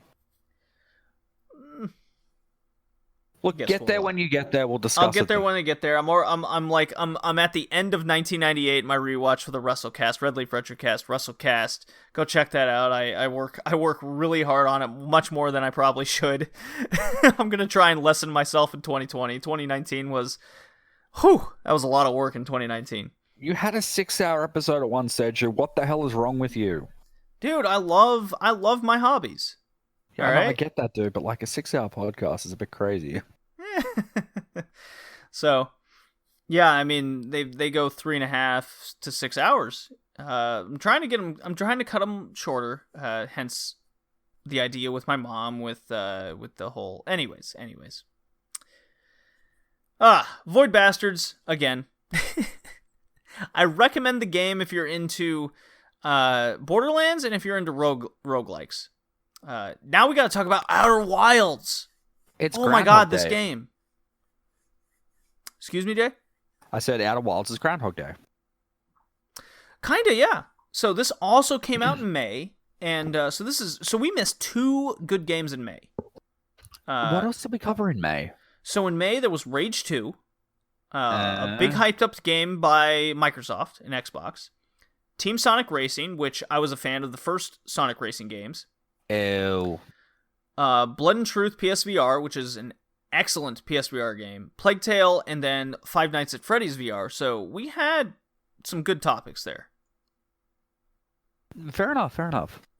Look, get there when you get there. We'll discuss. I'll get there when I get there. I'm at the end of 1998. My rewatch for the WrestleCast, RedLeafRetrocast, WrestleCast. Go check that out. I work really hard on it, much more than I probably should. I'm gonna try and lessen myself in 2020. 2019 was, that was a lot of work in 2019. You had a 6-hour episode at one stage. What the hell is wrong with you, dude? I love my hobbies. Yeah, I know, I get that, dude, but like a 6-hour podcast is a bit crazy. So, yeah, I mean, they go 3.5 to 6 hours. I'm trying to cut them shorter. Hence, the idea with my mom with the whole. Anyways. Void Bastards again. I recommend the game if you're into Borderlands and if you're into roguelikes. Now we got to talk about Outer Wilds. It's my god, this game. Excuse me, Jay? I said Outer Wilds is Groundhog Day. Kinda, yeah. So this also came out in May, and so we missed 2 good games in May. What else did we cover in May? So in May there was Rage 2, a big hyped up game by Microsoft and Xbox. Team Sonic Racing, which I was a fan of the first Sonic Racing games. Ew. Blood and Truth PSVR, which is an excellent PSVR game. Plague Tale, and then Five Nights at Freddy's VR. So we had some good topics there. Fair enough.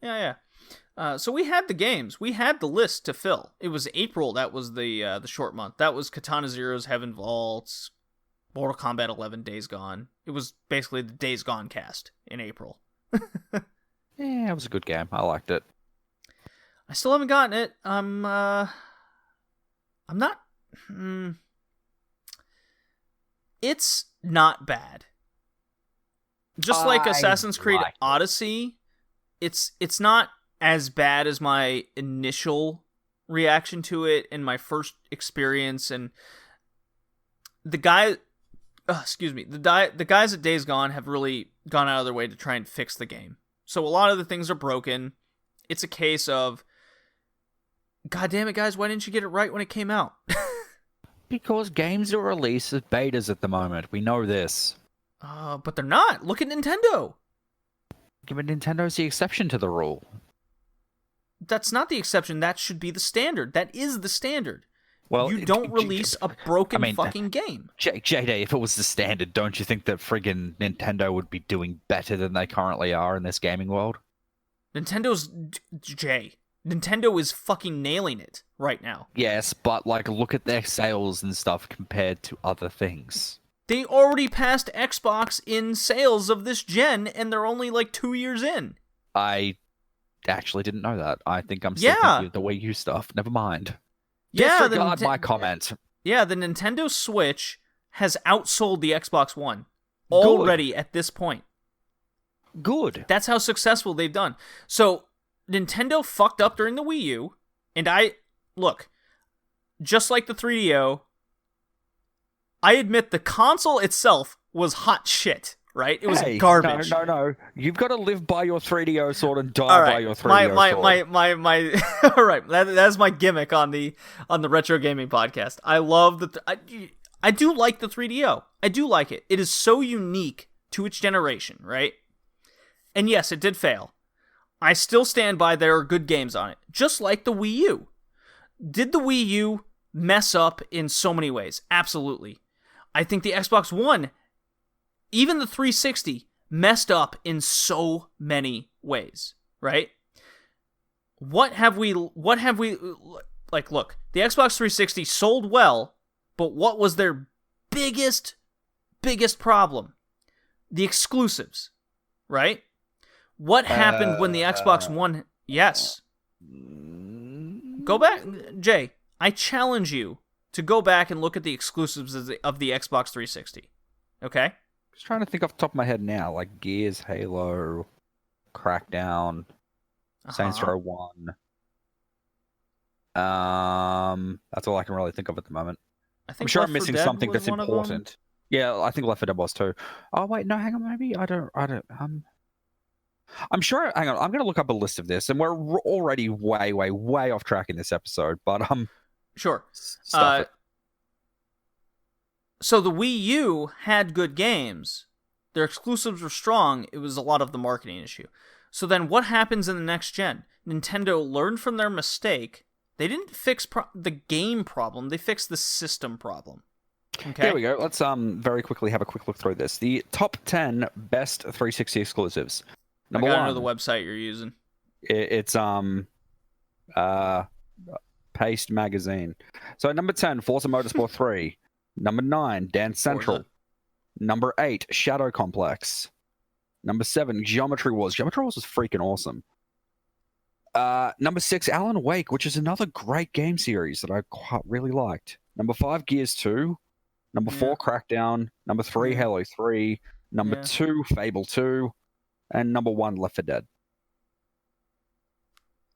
Yeah. So we had the games. We had the list to fill. It was April. That was the short month. That was Katana Zero's Heaven Vaults, Mortal Kombat 11, Days Gone. It was basically the Days Gone cast in April. Yeah, it was a good game. I liked it. I still haven't gotten it. I'm not. It's not bad. Just like Assassin's Creed Odyssey, it's not as bad as my initial reaction to it and my first experience. And the guys at Days Gone have really gone out of their way to try and fix the game. So a lot of the things are broken. It's a case of, God damn it, guys, why didn't you get it right when it came out? Because games are released as betas at the moment. We know this. But they're not. Look at Nintendo. But Nintendo's the exception to the rule. That's not the exception. That should be the standard. That is the standard. Well, you don't release a broken fucking game. JD, if it was the standard, don't you think that friggin' Nintendo would be doing better than they currently are in this gaming world? Nintendo is fucking nailing it right now. Yes, but like, look at their sales and stuff compared to other things. They already passed Xbox in sales of this gen, and they're only like 2 years in. I actually didn't know that. I think I'm still thinking of the Wii U stuff. Never mind. Disregard my comment. Yeah, the Nintendo Switch has outsold the Xbox One already at this point. Good. That's how successful they've done. So, Nintendo fucked up during the Wii U, and look, just like the 3DO, I admit the console itself was hot shit, right? It was garbage. No. You've got to live by your 3DO sword and die by your 3DO sword. My all right, that's my gimmick on the Retro Gaming podcast. I love I do like the 3DO. I do like it. It is so unique to its generation, right? And yes, it did fail. I still stand by there are good games on it, just like the Wii U. Did the Wii U mess up in so many ways? Absolutely. I think the Xbox One, even the 360, messed up in so many ways, right? What have we look, the Xbox 360 sold well, but what was their biggest problem? The exclusives, right? What happened when the Xbox One... Yes. Go back. Jay, I challenge you to go back and look at the exclusives of the Xbox 360. Okay? Just trying to think off the top of my head now, like Gears, Halo, Crackdown, Saints Row 1. That's all I can really think of at the moment. I I'm think sure Left I'm 4 missing Dead something was that's one of them. important. Yeah, I think Left 4 Dead was too. Oh wait, no, hang on, maybe I don't. I'm sure. Hang on, I'm gonna look up a list of this, and we're already way off track in this episode. But Sure. stuff it. So the Wii U had good games. Their exclusives were strong. It was a lot of the marketing issue. So then what happens in the next gen? Nintendo learned from their mistake. They didn't fix the game problem. They fixed the system problem. Okay. Here we go. Let's very quickly have a quick look through this. The top 10 best 360 exclusives. Number I gotta one. know the website you're using. It's Paste Magazine. So number 10, Forza Motorsport 3. Number 9, Dance Central. Forza. Number 8, Shadow Complex. Number 7, Geometry Wars. Geometry Wars is freaking awesome. Number 6, Alan Wake, which is another great game series that I quite really liked. Number 5, Gears 2. Number 4, Crackdown. Number 3, Halo 3. Number 2, Fable 2. And number 1, Left 4 Dead.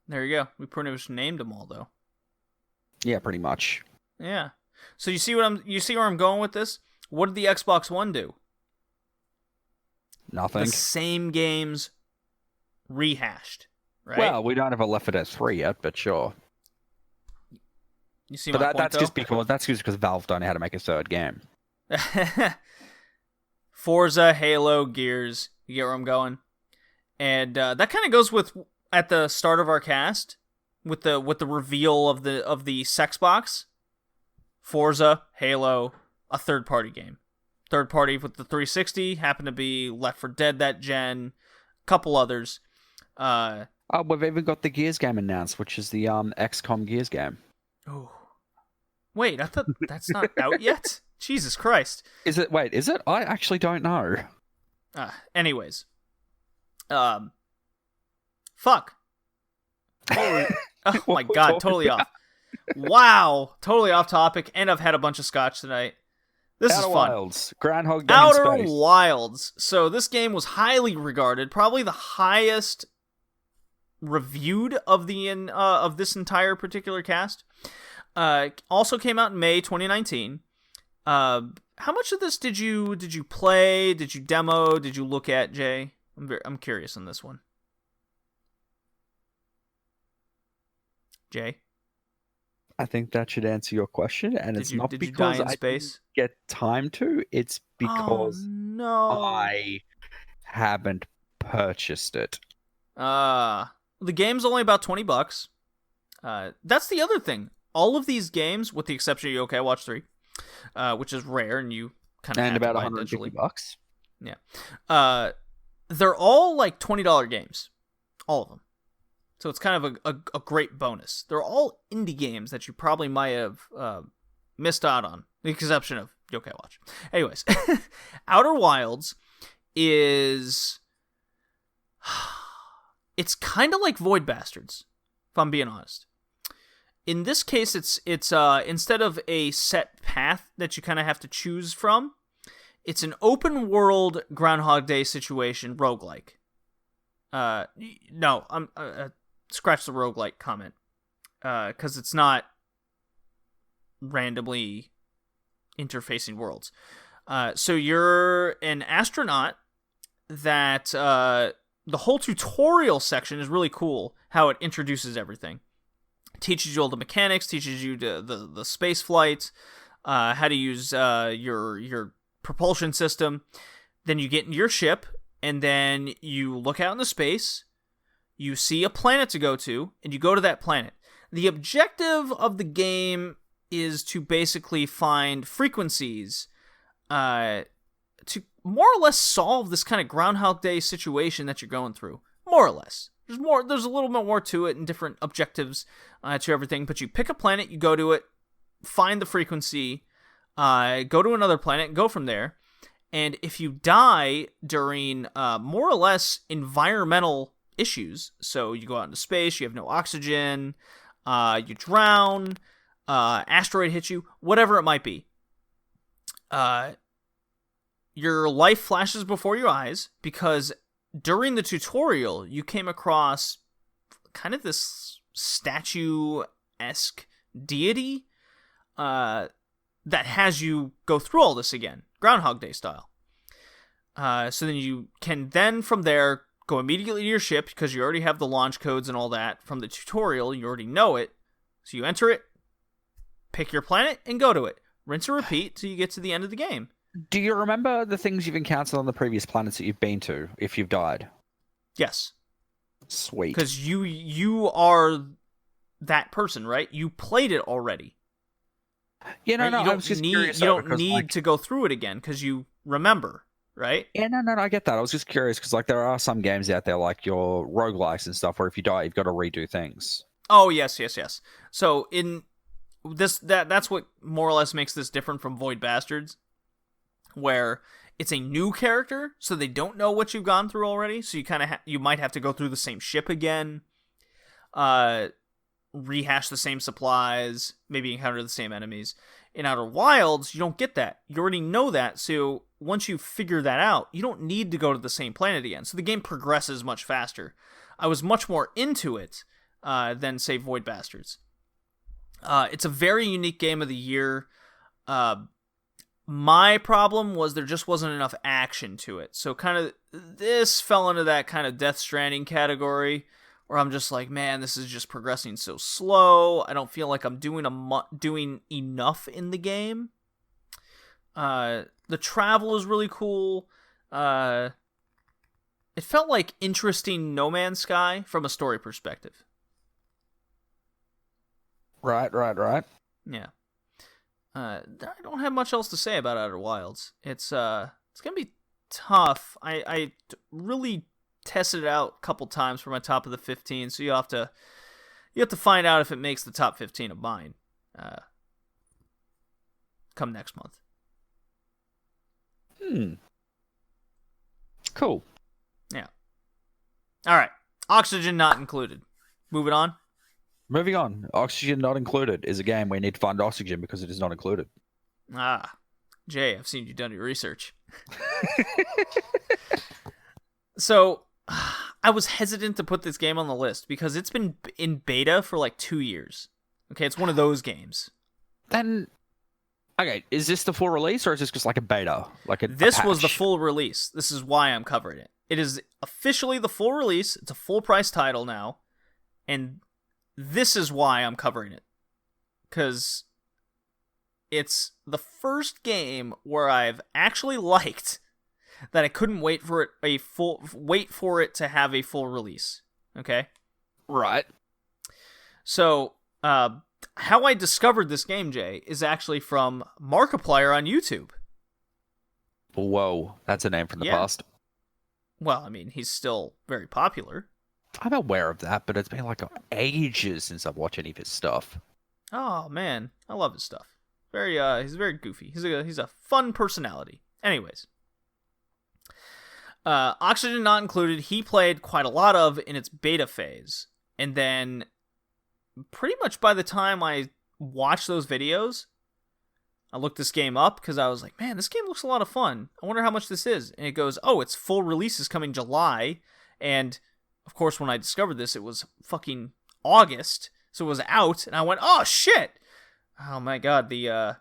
There you go. We pretty much named them all, though. Yeah, pretty much. Yeah. So you see where I'm going with this? What did the Xbox One do? Nothing. The same games rehashed, right? Well, we don't have a Left 4 Dead 3 yet, but sure. You see But my point, that's though? just because Valve don't know how to make a third game. Forza, Halo, Gears. You get where I'm going? And that kind of goes with at the start of our cast with the reveal of the sex box. Forza, Halo, a third party game. Third party with the 360 happened to be Left 4 Dead that gen, couple others. Oh, we've even got the Gears game announced, which is the XCOM Gears game. Oh, wait, I thought that's not out yet. Jesus Christ! Is it? Wait, is it? I actually don't know. Anyways, fuck. Oh my god, totally off. Wow, totally off topic, and I've had a bunch of scotch tonight. This is Outer fun. Wilds, Groundhog Day in Outer space. Wilds. So this game was highly regarded, probably the highest reviewed of this entire particular cast. Also came out in May 2019. How much of this did you play? Did you demo? Did you look at, Jay? I'm curious on this one. Jay? I think that should answer your question, and it's not because I didn't get time to. It's because I haven't purchased it. The game's only about $20. That's the other thing. All of these games, with the exception of Yokai Watch 3, which is rare, and you kind of and have about to buy it digitally. $150. Yeah. They're all like $20 games, all of them. So it's kind of a great bonus. They're all indie games that you probably might have missed out on, with the exception of Yokai Watch. Anyways, Outer Wilds is... It's kind of like Void Bastards, if I'm being honest. In this case, it's instead of a set path that you kind of have to choose from, it's an open world Groundhog Day situation roguelike. No, I'm scratch the roguelike comment, because it's not randomly interfacing worlds. So you're an astronaut that the whole tutorial section is really cool. How it introduces everything, teaches you all the mechanics, teaches you the space flight, how to use your propulsion system. Then you get in your ship, and then you look out into space. You see a planet to go to, and you go to that planet. The objective of the game is to basically find frequencies to more or less solve this kind of Groundhog Day situation that you're going through. More or less. There's a little bit more to it and different objectives to everything, but you pick a planet, you go to it, find the frequency, go to another planet, and go from there. And if you die during more or less environmental issues, so you go out into space, you have no oxygen, you drown, asteroid hits you, whatever it might be, your life flashes before your eyes because during the tutorial, you came across kind of this statue-esque deity that has you go through all this again, Groundhog Day style. So then you can from there go immediately to your ship because you already have the launch codes and all that from the tutorial. You already know it. So you enter it, pick your planet, and go to it. Rinse and repeat till you get to the end of the game. Do you remember the things you've encountered on the previous planets that you've been to, if you've died? Yes. Sweet. Because you are that person, right? You played it already. Yeah, no, right? no, You I was just curious. You don't need to go through it again because you remember, right? Yeah, no, I get that. I was just curious because like there are some games out there like your roguelikes and stuff where if you die, you've got to redo things. Oh, yes. So in this, that's what more or less makes this different from Void Bastards, where it's a new character, so they don't know what you've gone through already. So you kind of you might have to go through the same ship again, rehash the same supplies, maybe encounter the same enemies. In Outer Wilds, you don't get that. You already know that, so once you figure that out, you don't need to go to the same planet again. So the game progresses much faster. I was much more into it than, say, Void Bastards. It's a very unique game of the year. My problem was there just wasn't enough action to it. So kind of this fell into that kind of Death Stranding category where I'm just like, man, this is just progressing so slow. I don't feel like I'm doing enough in the game. The travel is really cool. It felt like interesting No Man's Sky from a story perspective. Right. Yeah. I don't have much else to say about Outer Wilds. It's gonna be tough. I really tested it out a couple times for my top of the 15, so you have to find out if it makes the top 15 of mine. Come next month. Cool. Yeah. All right. Oxygen not included. Moving on. Moving on. Oxygen Not Included is a game where you need to find oxygen because it is not included. Jay, I've seen you done your research. So, I was hesitant to put this game on the list because it's been in beta for like 2 years. Okay, it's one of those games. Then, okay, is this the full release or is this just like a beta? This was the full release. This is why I'm covering it. It is officially the full release. It's a full price title now. And this is why I'm covering it. Because it's the first game where I've actually liked that I couldn't wait for it to have a full release. Okay? Right. So, how I discovered this game, Jay, is actually from Markiplier on YouTube. Whoa, that's a name from the past. Well, I mean, he's still very popular. I'm aware of that, but it's been like ages since I've watched any of his stuff. Oh man, I love his stuff. He's very goofy. He's a fun personality. Anyways, Oxygen Not Included. He played quite a lot of in its beta phase, and then pretty much by the time I watched those videos, I looked this game up because I was like, man, this game looks a lot of fun. I wonder how much this is. And it goes, oh, its full release is coming July, and of course, when I discovered this, it was fucking August, so it was out, and I went, oh, shit! Oh, my God, the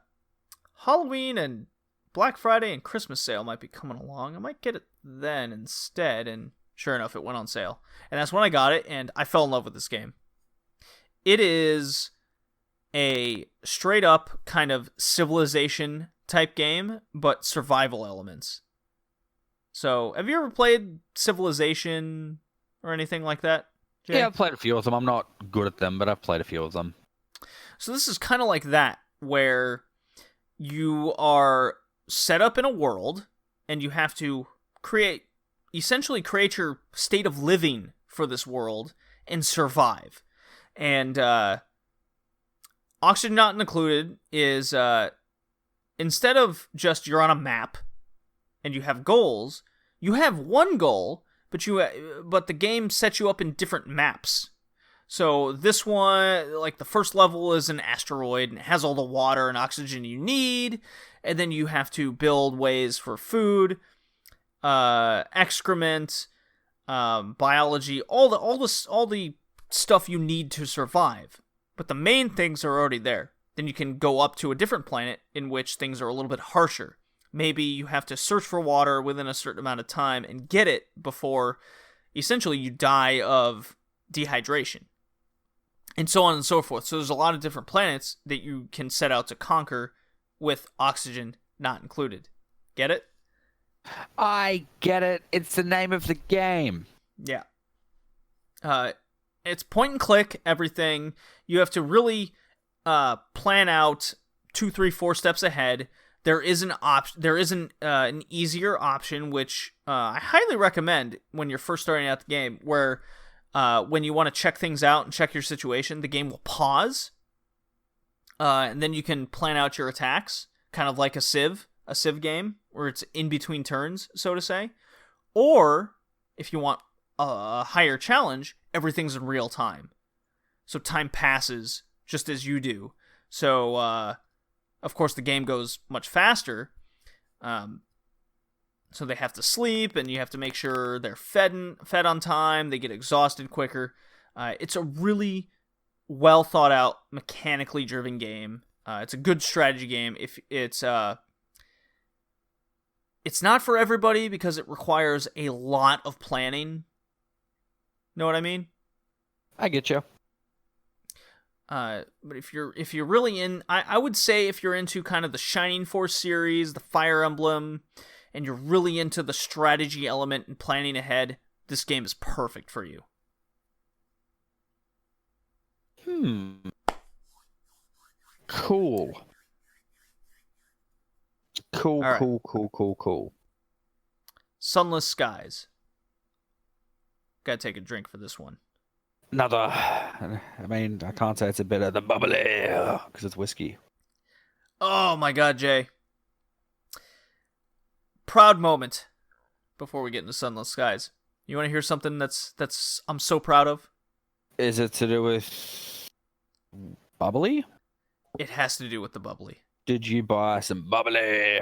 Halloween and Black Friday and Christmas sale might be coming along. I might get it then instead, and sure enough, it went on sale. And that's when I got it, and I fell in love with this game. It is a straight-up kind of Civilization-type game, but survival elements. So, have you ever played Civilization or anything like that, Jay? Yeah, I've played a few of them. I'm not good at them, but I've played a few of them. So this is kind of like that, where you are set up in a world, and you have to essentially create your state of living for this world, and survive. And Oxygen Not Included is, instead of just you're on a map, and you have goals, you have one goal, but the game sets you up in different maps. So this one, like the first level is an asteroid and it has all the water and oxygen you need, and then you have to build ways for food, excrement, biology, all the stuff you need to survive. But the main things are already there. Then you can go up to a different planet in which things are a little bit harsher. Maybe you have to search for water within a certain amount of time and get it before essentially you die of dehydration. And so on and so forth. So there's a lot of different planets that you can set out to conquer with oxygen not included. Get it? I get it. It's the name of the game. Yeah. It's point and click, everything. You have to really plan out 2, 3, 4 steps ahead. There is an easier option, which I highly recommend when you're first starting out the game, where when you want to check things out and check your situation, the game will pause, and then you can plan out your attacks, kind of like a Civ game, where it's in between turns, so to say. Or, if you want a higher challenge, everything's in real time. So time passes just as you do. So, of course, the game goes much faster. So they have to sleep, and you have to make sure they're fed on time. They get exhausted quicker. It's a really well thought out, mechanically driven game. It's a good strategy game. If it's not for everybody because it requires a lot of planning. Know what I mean? I get you. But if you're really in, I would say if you're into kind of the Shining Force series, the Fire Emblem, and you're really into the strategy element and planning ahead, this game is perfect for you. Cool. Cool, All right. cool. Sunless Skies. Gotta take a drink for this one. Another. I mean, I can't say it's a bit of the bubbly because it's whiskey. Oh my god, Jay. Proud moment before we get into Sunless Skies. You want to hear something that's I'm so proud of? Is it to do with bubbly? It has to do with the bubbly. Did you buy some bubbly?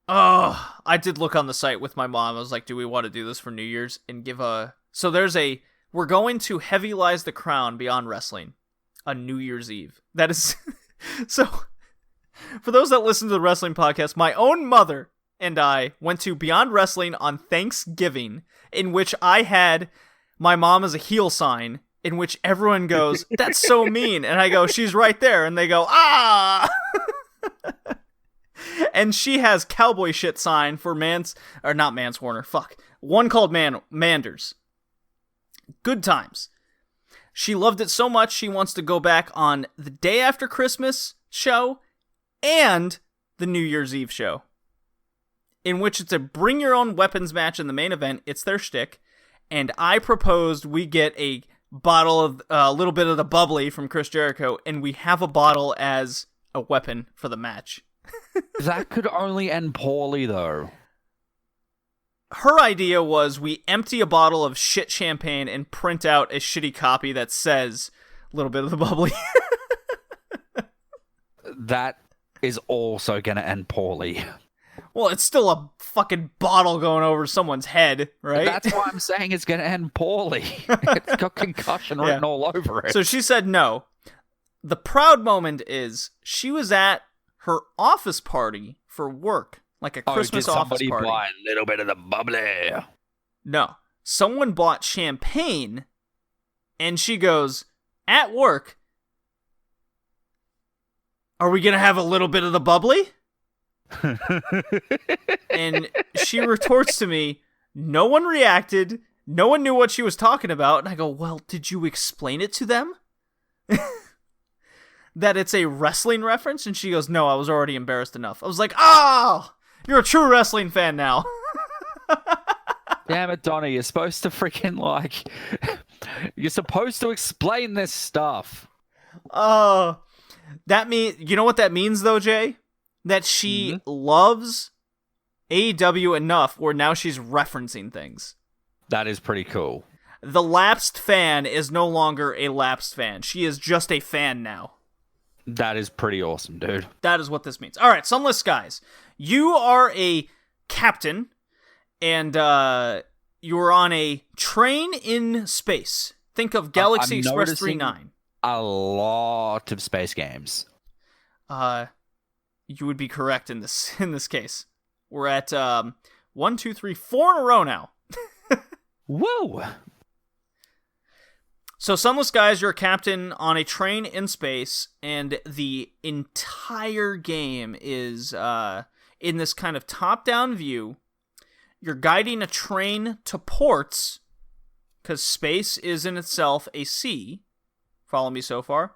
Oh, I did look on the site with my mom. I was like, do we want to do this for New Year's and give a... So we're going to Heavy Lies the Crown Beyond Wrestling on New Year's Eve. That is... So, for those that listen to the wrestling podcast, my own mother and I went to Beyond Wrestling on Thanksgiving, in which I had my mom as a heel sign, in which everyone goes, that's so mean. And I go, she's right there. And they go, ah! And she has cowboy shit sign for not Manswarner, fuck. One called Manders. Good times. She loved it so much, she wants to go back on the day after Christmas show and the New Year's Eve show, in which it's a bring your own weapons match in the main event. It's their shtick. And I proposed we get a bottle of a little bit of the bubbly from Chris Jericho, and we have a bottle as a weapon for the match. That could only end poorly, though. Her idea was we empty a bottle of shit champagne and print out a shitty copy that says a little bit of the bubbly. That is also going to end poorly. Well, it's still a fucking bottle going over someone's head, right? That's why I'm saying it's going to end poorly. It's got concussion written all over it. So she said no. The proud moment is she was at her office party for work, like a Christmas office party. Did somebody buy a little bit of the bubbly? No. Someone bought champagne, and she goes, at work, are we going to have a little bit of the bubbly? And she retorts to me, no one reacted, no one knew what she was talking about. And I go, well, did you explain it to them? That it's a wrestling reference? And she goes, no, I was already embarrassed enough. I was like, oh, you're a true wrestling fan now. Damn it, Donnie, you're supposed to freaking you're supposed to explain this stuff. That mean, you know what that means though, Jay? That she loves AEW enough where now she's referencing things. That is pretty cool. The lapsed fan is no longer a lapsed fan. She is just a fan now. That is pretty awesome, dude. That is what this means. All right, Sunless Skies. You are a captain, and you're on a train in space. Think of Galaxy Express 39. A lot of space games. You would be correct in this case. We're at 1, 2, 3, 4 in a row now. Woo! So, Sunless Skies, you're a captain on a train in space, and the entire game is in this kind of top-down view. You're guiding a train to ports, because space is in itself a sea. Follow me so far?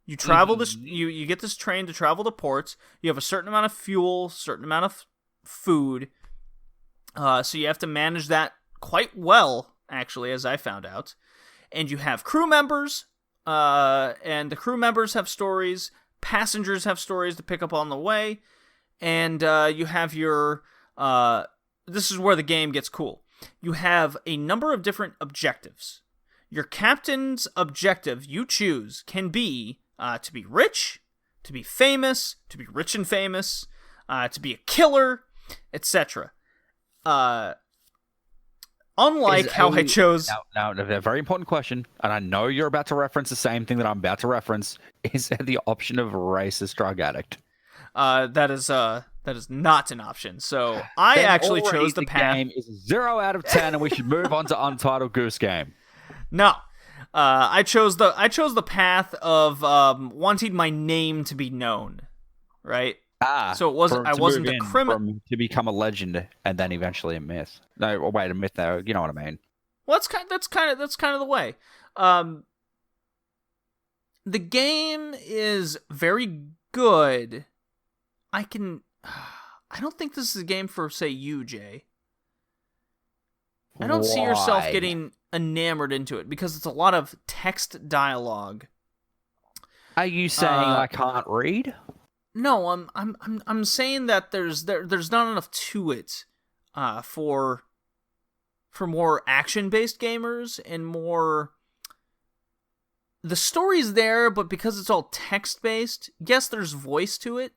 You travel this. You get this train to travel to ports. You have a certain amount of fuel, certain amount of food. So you have to manage that quite well, actually, as I found out. And you have crew members, and the crew members have stories. Passengers have stories to pick up on the way. And you have your... this is where the game gets cool. You have a number of different objectives. Your captain's objective, you choose, can be to be rich, to be famous, to be rich and famous, to be a killer, etc. Unlike how I chose... Now, a very important question, and I know you're about to reference the same thing that I'm about to reference, is there the option of racist drug addict? That is not an option. So I actually chose the path. Game is 0 out of 10, and we should move on to Untitled Goose Game. No, I chose the path of wanting my name to be known, right? So it wasn't. I wasn't a criminal to become a legend and then eventually a myth. No, wait, a myth though. You know what I mean? Well, that's kind of the way. The game is very good. I don't think this is a game for, say, you, Jay. I don't see yourself getting enamored into it because it's a lot of text dialogue. Are you saying I can't read? No, I'm saying that there's not enough to it for more action-based gamers and more... The story's there, but because it's all text-based, yes, there's voice to it,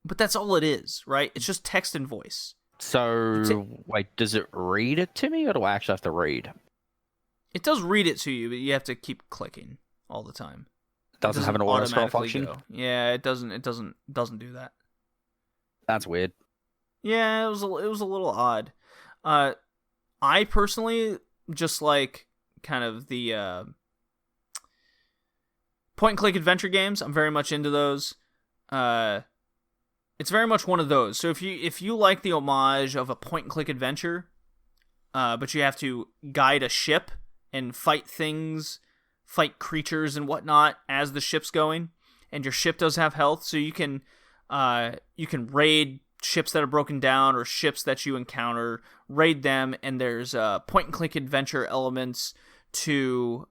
but that's all it is, right? It's just text and voice. So, wait, does it read it to me, or do I actually have to read? It does read it to you, but you have to keep clicking all the time. Doesn't have an auto scroll function? Yeah, it doesn't do that. That's weird. Yeah, it was a little odd. I personally just like kind of the point and click adventure games. I'm very much into those. It's very much one of those. So if you like the homage of a point and click adventure, but you have to guide a ship and fight things, fight creatures and whatnot as the ship's going, and your ship does have health, so you can raid ships that are broken down or ships that you encounter, raid them, and there's point and click adventure elements to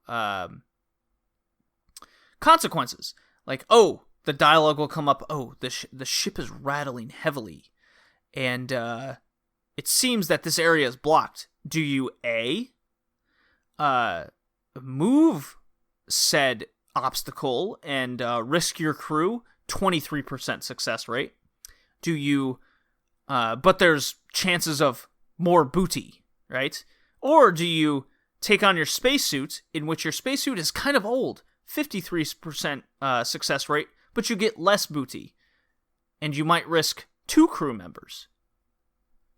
consequences. Like, oh, the dialogue will come up, oh, the ship is rattling heavily, and it seems that this area is blocked. Do you A, move said obstacle and risk your crew? 23% success rate. Do you, but there's chances of more booty, right? Or do you take on your spacesuit, in which your spacesuit is kind of old, 53% success rate, but you get less booty, and you might risk 2 crew members,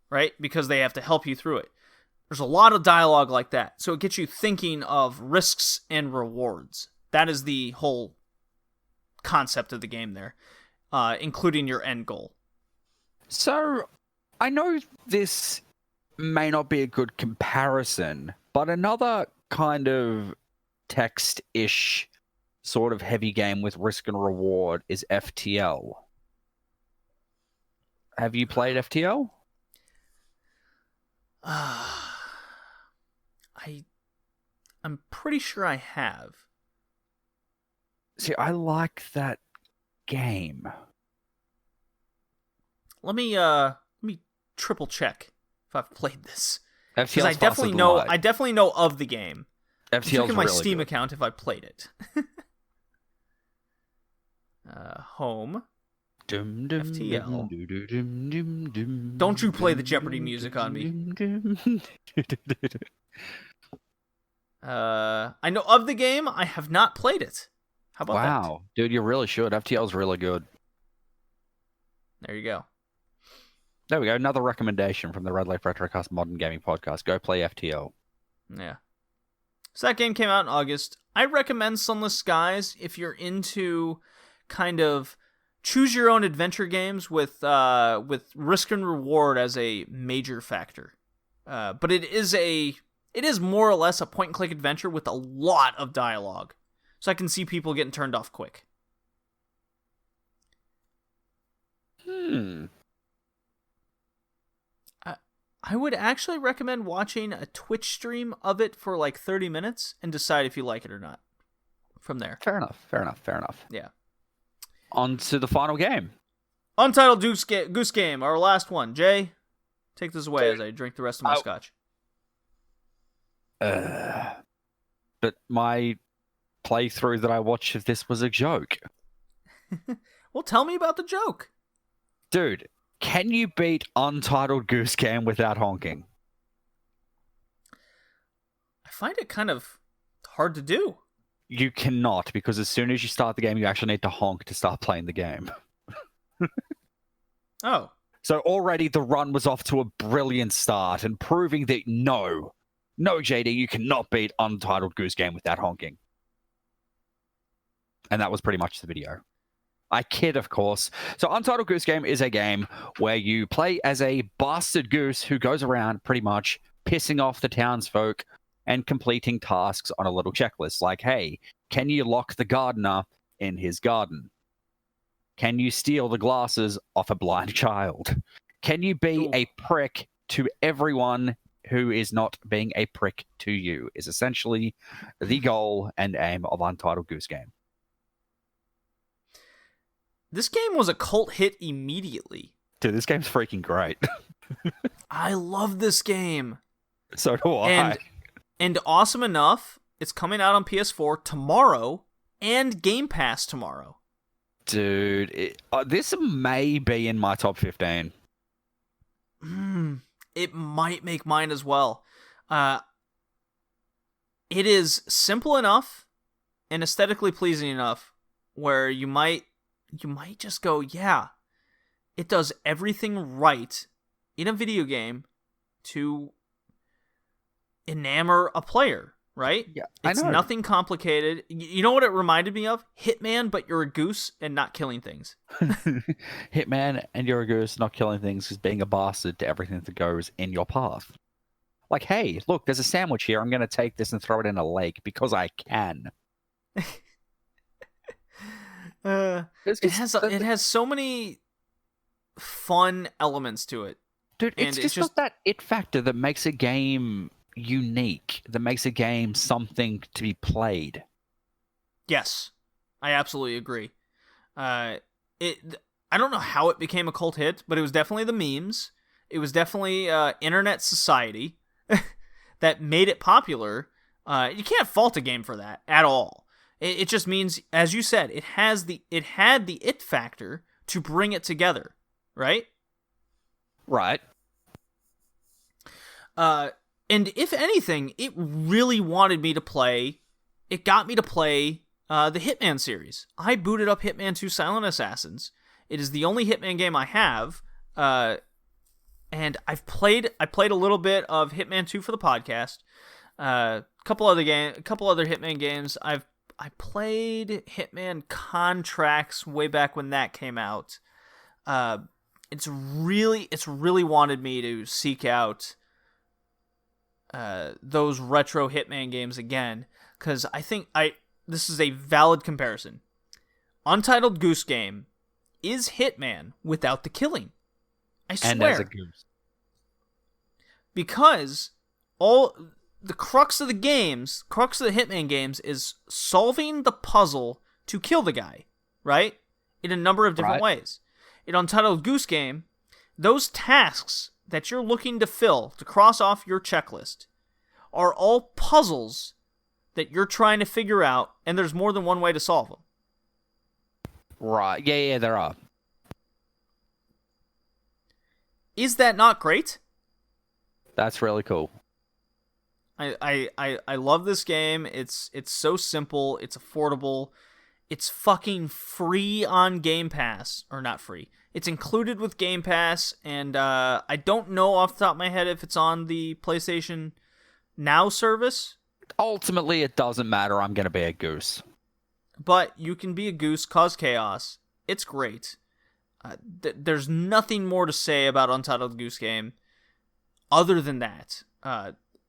right? Because they have to help you through it. There's a lot of dialogue like that, so it gets you thinking of risks and rewards. That is the whole concept of the game there, including your end goal. So, I know this may not be a good comparison, but another kind of text-ish sort of heavy game with risk and reward is FTL. Have you played FTL? I'm pretty sure I have. See, I like that game. Let me triple check if I've played this. FTL Because I definitely know of the game. FTL's Check my really Steam good. account if I played it. Home. FTL. Don't you play the Jeopardy music on me. I know of the game. I have not played it. How about that? Wow, dude, you really should. FTL's really good. There you go. There we go. Another recommendation from the RedLeafRetrocast Modern Gaming Podcast. Go play FTL. Yeah. So that game came out in August. I recommend Sunless Skies if you're into kind of choose your own adventure games with risk and reward as a major factor. But it is more or less a point and click adventure with a lot of dialogue. So I can see people getting turned off quick. I would actually recommend watching a Twitch stream of it for like 30 minutes and decide if you like it or not from there. Fair enough. Yeah. On to the final game. Untitled Goose Game, our last one. Jay, take this away as I drink the rest of my scotch. But my playthrough that I watched of this was a joke. Well, tell me about the joke. Dude, can you beat Untitled Goose Game without honking? I find it kind of hard to do. You cannot, because as soon as you start the game, you actually need to honk to start playing the game. Oh. So already the run was off to a brilliant start and proving that no, JD, you cannot beat Untitled Goose Game without honking. And that was pretty much the video. I kid, of course. So Untitled Goose Game is a game where you play as a bastard goose who goes around pretty much pissing off the townsfolk and completing tasks on a little checklist. Like, hey, can you lock the gardener in his garden? Can you steal the glasses off a blind child? Can you be a prick to everyone who is not being a prick to you? Is essentially the goal and aim of Untitled Goose Game. This game was a cult hit immediately. Dude, this game's freaking great. I love this game. So do I. And awesome enough, it's coming out on PS4 tomorrow and Game Pass tomorrow. Dude, this may be in my top 15. It might make mine as well. It is simple enough and aesthetically pleasing enough where you might just go, yeah, it does everything right in a video game to enamor a player, right? Yeah, it's nothing complicated. You know what it reminded me of? Hitman, but you're a goose and not killing things. Hitman and you're a goose, not killing things, is being a bastard to everything that goes in your path. Like, hey, look, there's a sandwich here. I'm going to take this and throw it in a lake because I can. It has so many fun elements to it. Dude, it's just not that it factor that makes a game unique, that makes a game something to be played. Yes, I absolutely agree. I don't know how it became a cult hit, but it was definitely the memes. It was definitely internet society that made it popular. You can't fault a game for that at all. It just means, as you said, it had the it factor to bring it together, right? Right. And if anything, it really wanted me to play. It got me to play the Hitman series. I booted up Hitman 2: Silent Assassins. It is the only Hitman game I have, and I played a little bit of Hitman 2 for the podcast. A couple other Hitman games. I played Hitman Contracts way back when that came out. It's really wanted me to seek out those retro Hitman games again, because I think this is a valid comparison. Untitled Goose Game is Hitman without the killing. I swear. And as a goose. Because the crux of the Hitman games is solving the puzzle to kill the guy, right? In a number of different ways. In Untitled Goose Game, those tasks that you're looking to fill to cross off your checklist are all puzzles that you're trying to figure out, and there's more than one way to solve them. Right. Yeah, there are. Is that not great? That's really cool. I love this game. It's so simple. It's affordable. It's fucking free on Game Pass. Or not free. It's included with Game Pass, and I don't know off the top of my head if it's on the PlayStation Now service. Ultimately, it doesn't matter. I'm going to be a goose. But you can be a goose, cause chaos. It's great. There's nothing more to say about Untitled Goose Game other than that.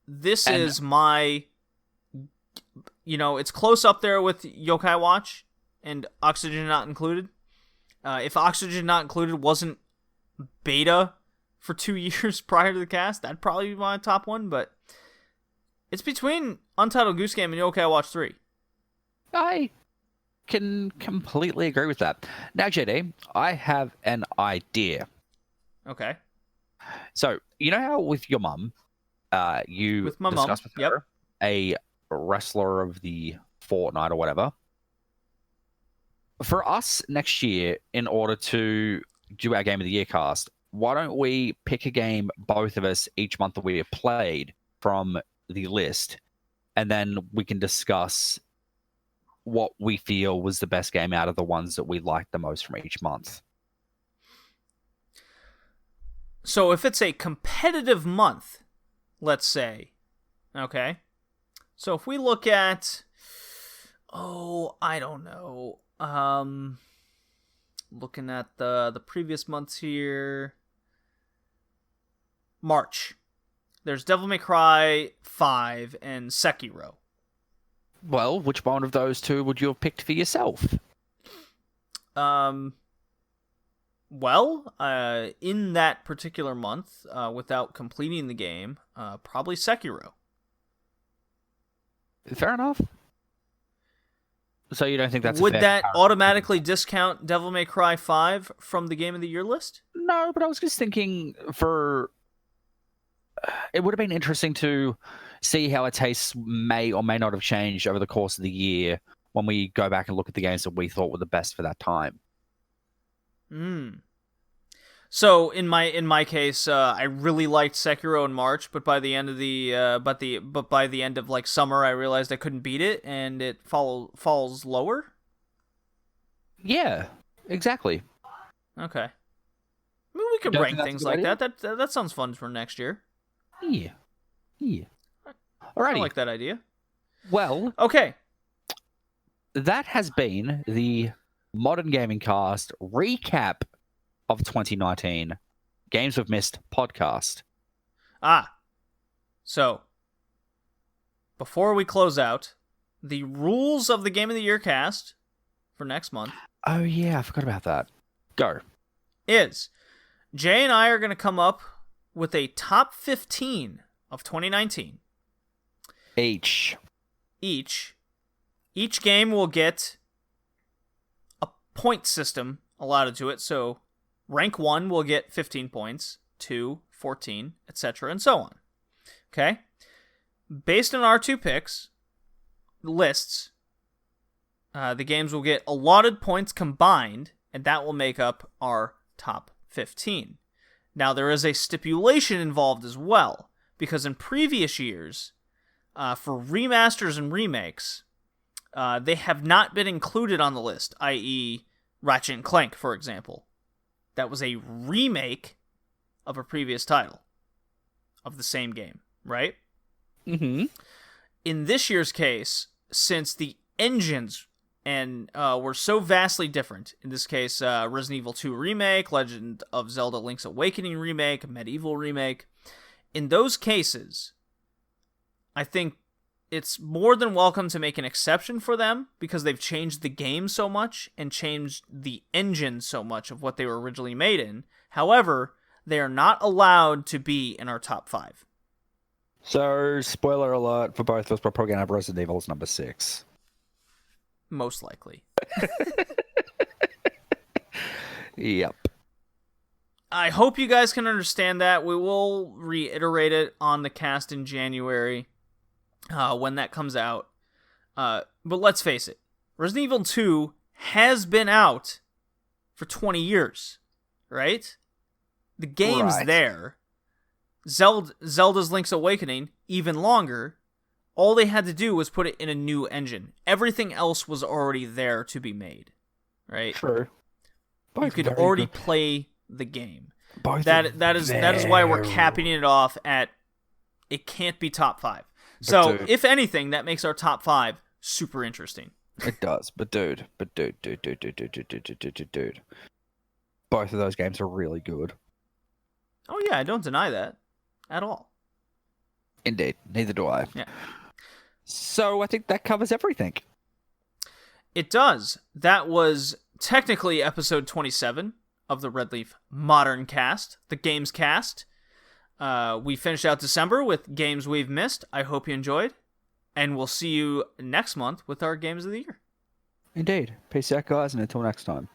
This is my... it's close up there with Yokai Watch and Oxygen Not Included. If Oxygen Not Included wasn't beta for 2 years prior to the cast, that'd probably be my top one, but it's between Untitled Goose Game and Yokai Watch 3. I can completely agree with that. Now, JD, I have an idea. Okay. So, you know how with your mum, you with my discussed mom, with her a wrestler of the fortnight or whatever. For us next year, in order to do our Game of the Year cast, why don't we pick a game, both of us, each month that we have played from the list, and then we can discuss what we feel was the best game out of the ones that we liked the most from each month. So if it's a competitive month, let's say, okay, so if we look at, I don't know, looking at the previous months here, March, there's Devil May Cry 5 and Sekiro. Well, which one of those two would you have picked for yourself? In that particular month, without completing the game, probably Sekiro. Fair enough. So you don't think that's would a fair that comparison? Automatically discount Devil May Cry 5 from the Game of the Year list? No, but I was just thinking it would have been interesting to see how our tastes may or may not have changed over the course of the year when we go back and look at the games that we thought were the best for that time. So in my case, I really liked Sekiro in March, but by the end of by the end of like summer, I realized I couldn't beat it, and it falls lower. Yeah, exactly. Okay. I mean, we could rank things like that. That sounds fun for next year. Yeah. I Alrighty. like that idea. Well, okay. That has been the Modern Gaming Cast recap of 2019 Games We've Missed podcast. So before we close out, the rules of the Game of the Year cast for next month. Oh yeah, I forgot about that. Go. Is Jay and I are going to come up with a top 15 of 2019. Each game will get a point system allotted to it. So rank 1 will get 15 points, 2, 14, etc., and so on. Okay? Based on our two picks, lists, the games will get allotted points combined, and that will make up our top 15. Now, there is a stipulation involved as well, because in previous years, for remasters and remakes, they have not been included on the list, i.e. Ratchet & Clank, for example. That was a remake of a previous title of the same game, right? Mm-hmm. In this year's case, since the engines were so vastly different, in this case, Resident Evil 2 Remake, Legend of Zelda Link's Awakening Remake, Medieval Remake, in those cases, I think it's more than welcome to make an exception for them because they've changed the game so much and changed the engine so much of what they were originally made in. However, they are not allowed to be in our top 5. So, spoiler alert for both of us, we're probably going to have Resident Evil as number 6. Most likely. Yep. I hope you guys can understand that. We will reiterate it on the cast in January when that comes out. But let's face it, Resident Evil 2 has been out for 20 years, right? The game's there. Zelda's Link's Awakening, even longer. All they had to do was put it in a new engine. Everything else was already there to be made, right? True. You could already play the game. That is why we're capping it off at it can't be top 5. So, if anything, that makes our top 5 super interesting. It does, but dude. Both of those games are really good. Oh yeah, I don't deny that at all. Indeed, neither do I. Yeah. So I think that covers everything. It does. That was technically episode 27 of the Red Leaf Modern Cast, the Games Cast. We finished out December with games we've missed. I hope you enjoyed. And we'll see you next month with our Games of the Year. Indeed. Peace out, guys, and until next time.